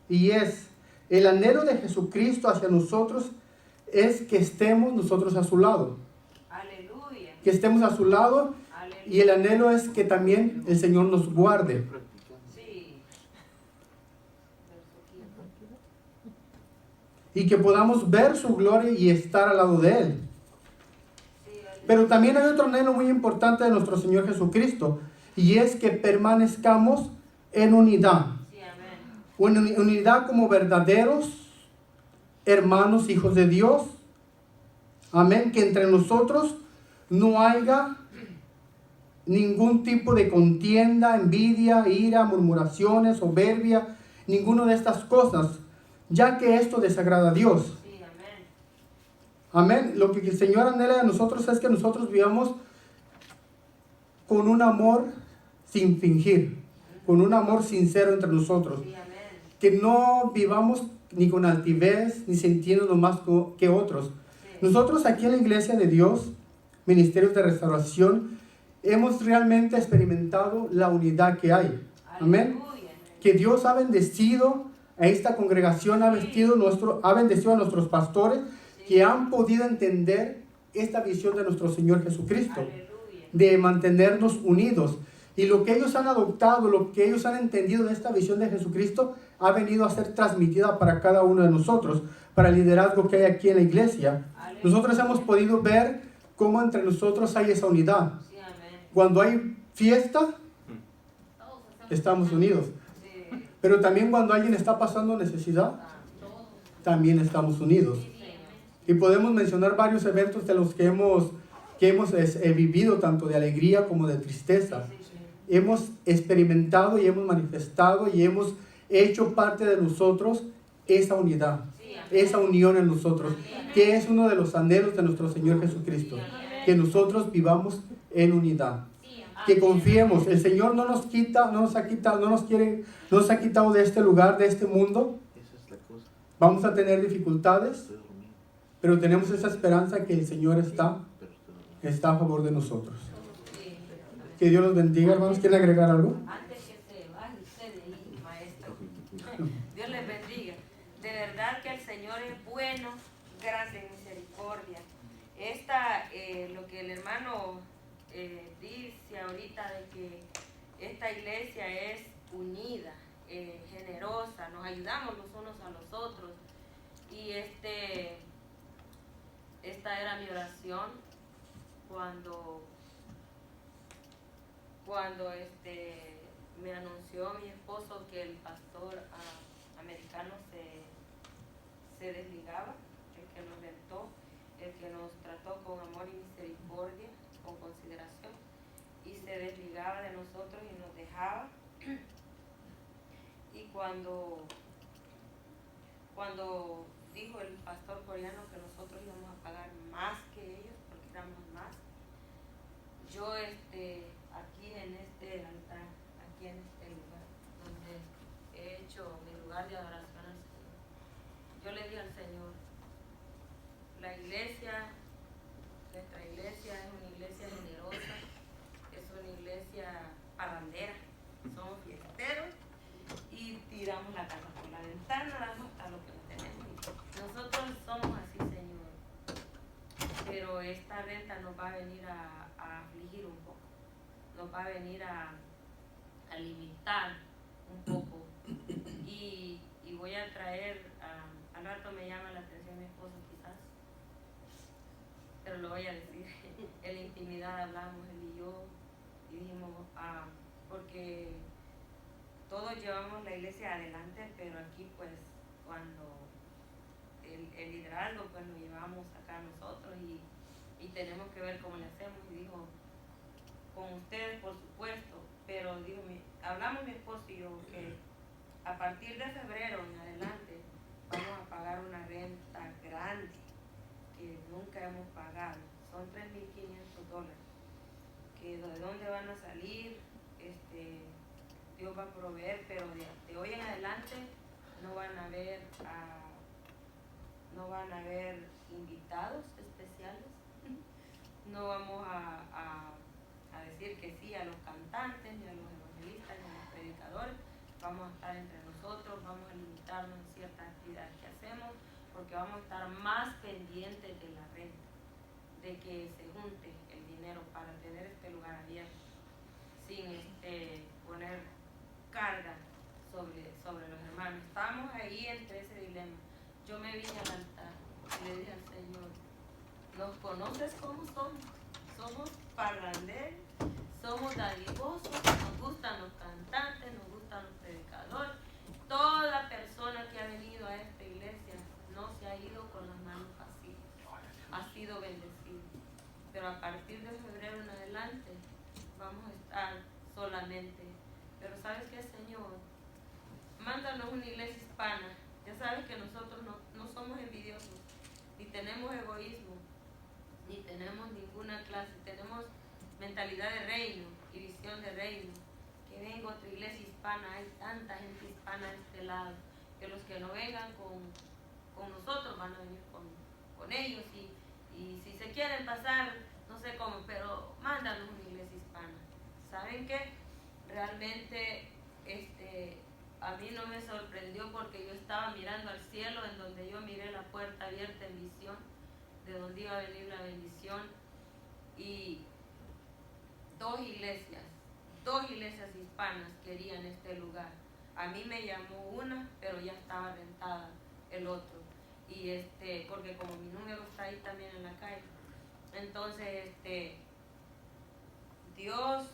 y es el anhelo de Jesucristo hacia nosotros es que estemos nosotros a su lado. Aleluya. Que estemos a su lado, Aleluya. y el anhelo es que también el Señor nos guarde. Sí. Y que podamos ver su gloria y estar al lado de Él. Pero también hay otro anhelo muy importante de nuestro Señor Jesucristo, y es que permanezcamos en unidad. Sí, amén. En unidad como verdaderos hermanos, hijos de Dios. Amén. Que entre nosotros no haya ningún tipo de contienda, envidia, ira, murmuraciones, soberbia, ninguna de estas cosas, ya que esto desagrada a Dios. Sí, amén. Amén. Lo que el Señor anhela de nosotros es que nosotros vivamos con un amor sin fingir, con un amor sincero entre nosotros. Sí, amén. Que no vivamos ni con altivez, ni sintiéndonos más que otros. Sí. Nosotros aquí en la Iglesia de Dios, Ministerios de Restauración, hemos realmente experimentado la unidad que hay. Amén. Aleluya. Que Dios ha bendecido a esta congregación, ha bendecido a nuestros pastores, que han podido entender esta visión de nuestro Señor Jesucristo, Aleluya. de mantenernos unidos. Y lo que ellos han adoptado, lo que ellos han entendido de esta visión de Jesucristo, ha venido a ser transmitida para cada uno de nosotros, para el liderazgo que hay aquí en la iglesia. Aleluya. Nosotros hemos podido ver cómo entre nosotros hay esa unidad. Sí, amén. Cuando hay fiesta, estamos unidos. Sí. Pero también cuando alguien está pasando necesidad, también estamos unidos. Sí, Señor. Y podemos mencionar varios eventos de los que hemos vivido, tanto de alegría como de tristeza. Sí, sí. Hemos experimentado y hemos manifestado y hemos hecho parte de nosotros esa unidad, Sí, amén. esa unión en nosotros, que es uno de los anhelos de nuestro Señor Jesucristo, que nosotros vivamos en unidad, que confiemos. El Señor no nos ha quitado de este lugar, de este mundo. Vamos a tener dificultades, pero tenemos esa esperanza que el Señor está a favor de nosotros. Sí. Que Dios los bendiga, hermanos. ¿Quieren agregar algo? Antes que se vaya usted de ahí, maestro, Dios les bendiga. De verdad que el Señor es bueno, grande en misericordia. Lo que el hermano dice ahorita de que esta iglesia es unida, generosa, nos ayudamos los unos a los otros. Y esta era mi oración cuando me anunció mi esposo que el pastor americano se desligaba, el que nos rentó, el que nos trató con amor y misericordia, con consideración, y se desligaba de nosotros y nos dejaba. Y cuando dijo el pastor coreano que nosotros íbamos a pagar más que ellos, porque éramos más, yo aquí en este altar, aquí en este lugar, donde he hecho mi lugar de adoración al Señor, yo le dije al Señor, la iglesia, nuestra iglesia es una iglesia generosa, es una iglesia parrandera, somos fiesteros y tiramos la casa por la ventana, damos hasta lo que no tenemos. Nosotros somos así, Señor, pero esta renta nos va a venir a afligir un poco, nos va a venir a limitar un poco, y voy a traer, al rato me llama la atención mi esposo quizás, pero lo voy a decir, en la intimidad hablamos él y yo y dijimos, porque todos llevamos la iglesia adelante, pero aquí pues cuando el liderazgo pues lo llevamos acá nosotros y tenemos que ver cómo le hacemos. Y dijo, con ustedes por supuesto, pero dijo, hablamos mi esposo y yo que a partir de febrero en adelante vamos a pagar una renta grande que nunca hemos pagado, son $3,500, que de dónde van a salir, Dios va a proveer, pero de hoy en adelante no van a haber invitados especiales, no vamos a decir que sí a los cantantes, ni a los evangelistas, ni a los predicadores, vamos a estar entre nosotros, vamos a limitarnos en ciertas actividades que hacemos, porque vamos a estar más pendientes de la renta, de que se junte el dinero para tener este lugar abierto, sin poner carga sobre los hermanos. Estábamos ahí entre ese dilema. Yo me vine al altar y le dije al Señor, ¿nos conoces cómo somos? Somos parranderos, somos dadivosos, nos gustan los cantantes, nos gustan los predicadores. Toda persona que ha venido a esta iglesia no se ha ido con las manos vacías, ha sido bendecido. Pero a partir de febrero en adelante vamos a estar solamente. Pero ¿sabes qué, Señor? Mándanos una iglesia hispana. Ya sabes que nosotros no somos envidiosos, ni tenemos egoísmo, ni tenemos ninguna clase, tenemos mentalidad de reino y visión de reino. Que venga otra iglesia hispana, hay tanta gente hispana de este lado, que los que no vengan con nosotros van a venir con ellos, y si se quieren pasar, no sé cómo, pero mándanos una iglesia hispana. ¿Saben qué? Realmente a mí no me sorprendió, porque yo estaba mirando al cielo, en donde yo miré la puerta abierta en visión, de donde iba a venir la bendición, y dos iglesias hispanas querían este lugar. A mí me llamó una, pero ya estaba rentada el otro, y porque como mi número está ahí también en la calle, entonces Dios,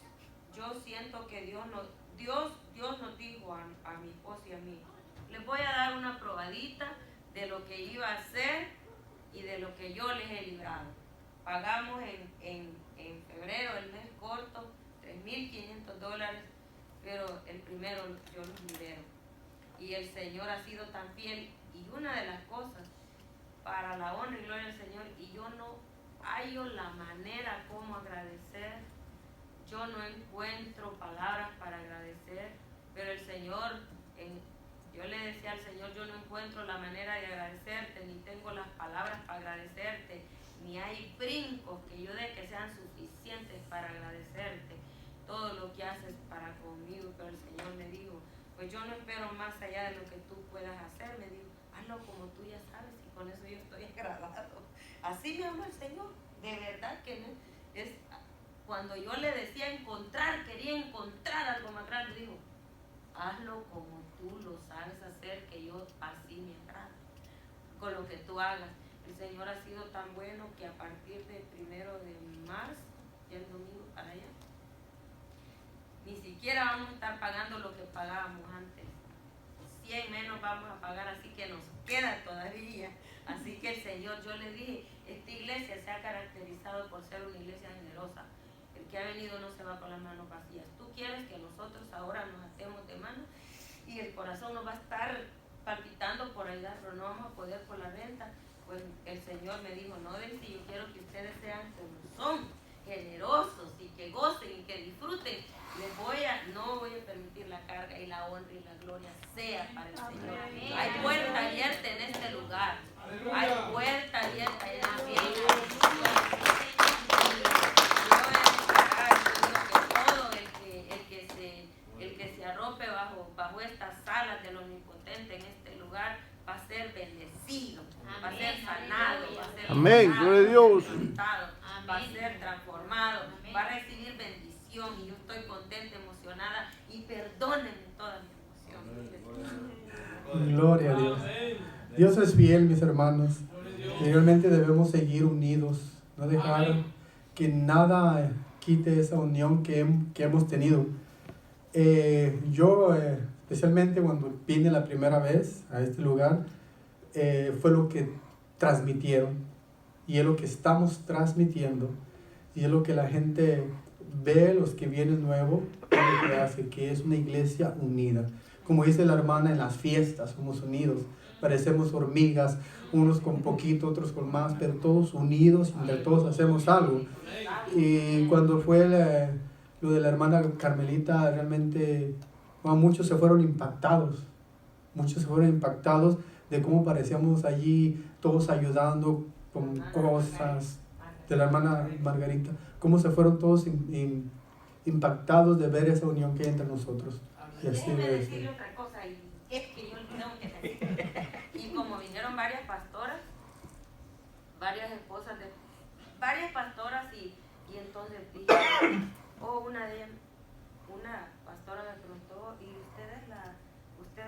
yo siento que Dios nos dijo a mi esposo y a mí, les voy a dar una probadita de lo que iba a hacer y de lo que yo les he librado. Pagamos en febrero, el mes corto, $3,500, pero el primero yo los libero. Y el Señor ha sido tan fiel, y una de las cosas, para la honra y gloria del Señor, y yo no hallo la manera como agradecer, yo no encuentro palabras para agradecer, pero el Señor, yo le decía al Señor, yo no encuentro la manera de agradecerte, ni tengo las palabras para agradecerte, ni hay brincos que yo dé que sean suficientes para agradecerte todo lo que haces para conmigo. Pero el Señor me dijo, pues yo no espero más allá de lo que tú puedas hacer, me dijo, hazlo como tú ya sabes, y con eso yo estoy agradado. Así me ama el Señor, de verdad que no, es cuando yo le decía quería encontrar algo más grande, dijo, hazlo como tú lo sabes hacer, que yo así me agrado con lo que tú hagas. El Señor ha sido tan bueno que a partir del 1 de marzo, ya el domingo para allá, ni siquiera vamos a estar pagando lo que pagábamos antes. 100 menos vamos a pagar, así que nos queda todavía. Así que el Señor, yo le dije, esta iglesia se ha caracterizado por ser una iglesia generosa. El que ha venido no se va con las manos vacías. Tú quieres que nosotros ahora nos atemos de manos y el corazón nos va a estar palpitando por ayudar, pero no vamos a poder por la renta. Pues el Señor me dijo, no, Delcy, yo quiero que ustedes sean como son, generosos, y que gocen y que disfruten. No voy a permitir la carga, y la honra y la gloria sea para el Señor. Hay puerta abierta en este lugar. Hay puerta abierta en la vida. El que se arrope bajo estas salas del Omnipotente en este lugar va a ser bendecido, va a ser sanado, va a ser amén, gloria a Dios, va a ser transformado, va a recibir bendición, y yo estoy contenta, emocionada, y perdónenme toda mi emoción. Gloria a Dios. Dios es fiel, mis hermanos. Y realmente debemos seguir unidos no dejar que nada quite esa unión que hemos tenido. Yo, especialmente cuando vine la primera vez a este lugar, fue lo que transmitieron y es lo que estamos transmitiendo y es lo que la gente ve, los que vienen nuevos, es lo que hace, que es una iglesia unida. Como dice la hermana, en las fiestas somos unidos, parecemos hormigas, unos con poquito, otros con más, pero todos unidos, entre todos hacemos algo. Y cuando fue lo de la hermana Carmelita, realmente muchos se fueron impactados de cómo parecíamos allí, todos ayudando con cosas, de la hermana Margarita, cómo se fueron todos impactados de ver esa unión que hay entre nosotros. Y así Déjeme debe decirle ser. otra cosa, y es que yo tengo que decir. Y como vinieron varias pastoras, varias esposas de varias pastoras, y entonces dije, una de ellas, una pastora me preguntó, ¿y usted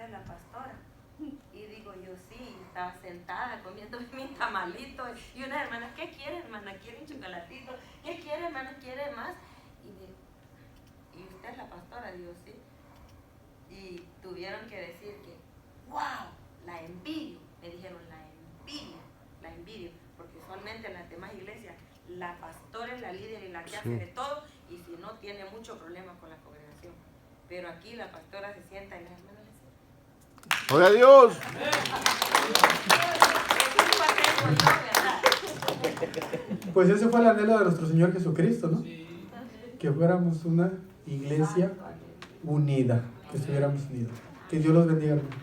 es la pastora? Y digo yo, sí, estaba sentada comiendo mi tamalito, y una hermana, ¿qué quiere, hermana? ¿Quiere un chocolatito? ¿Qué quiere, hermana? ¿Quiere más? ¿Y usted es la pastora? Digo, sí. Y tuvieron que decir que, wow, la envidio. Me dijeron, la envidio, porque usualmente en las demás iglesias la pastora es la líder y la que hace de todo, y si no tiene mucho problema con la congregación. Pero aquí la pastora se sienta y las hermanas le sientan. ¡Gloria a Dios! Pues ese fue el anhelo de nuestro Señor Jesucristo, ¿no? Que fuéramos una iglesia unida, que estuviéramos unidos. Que Dios los bendiga, hermano.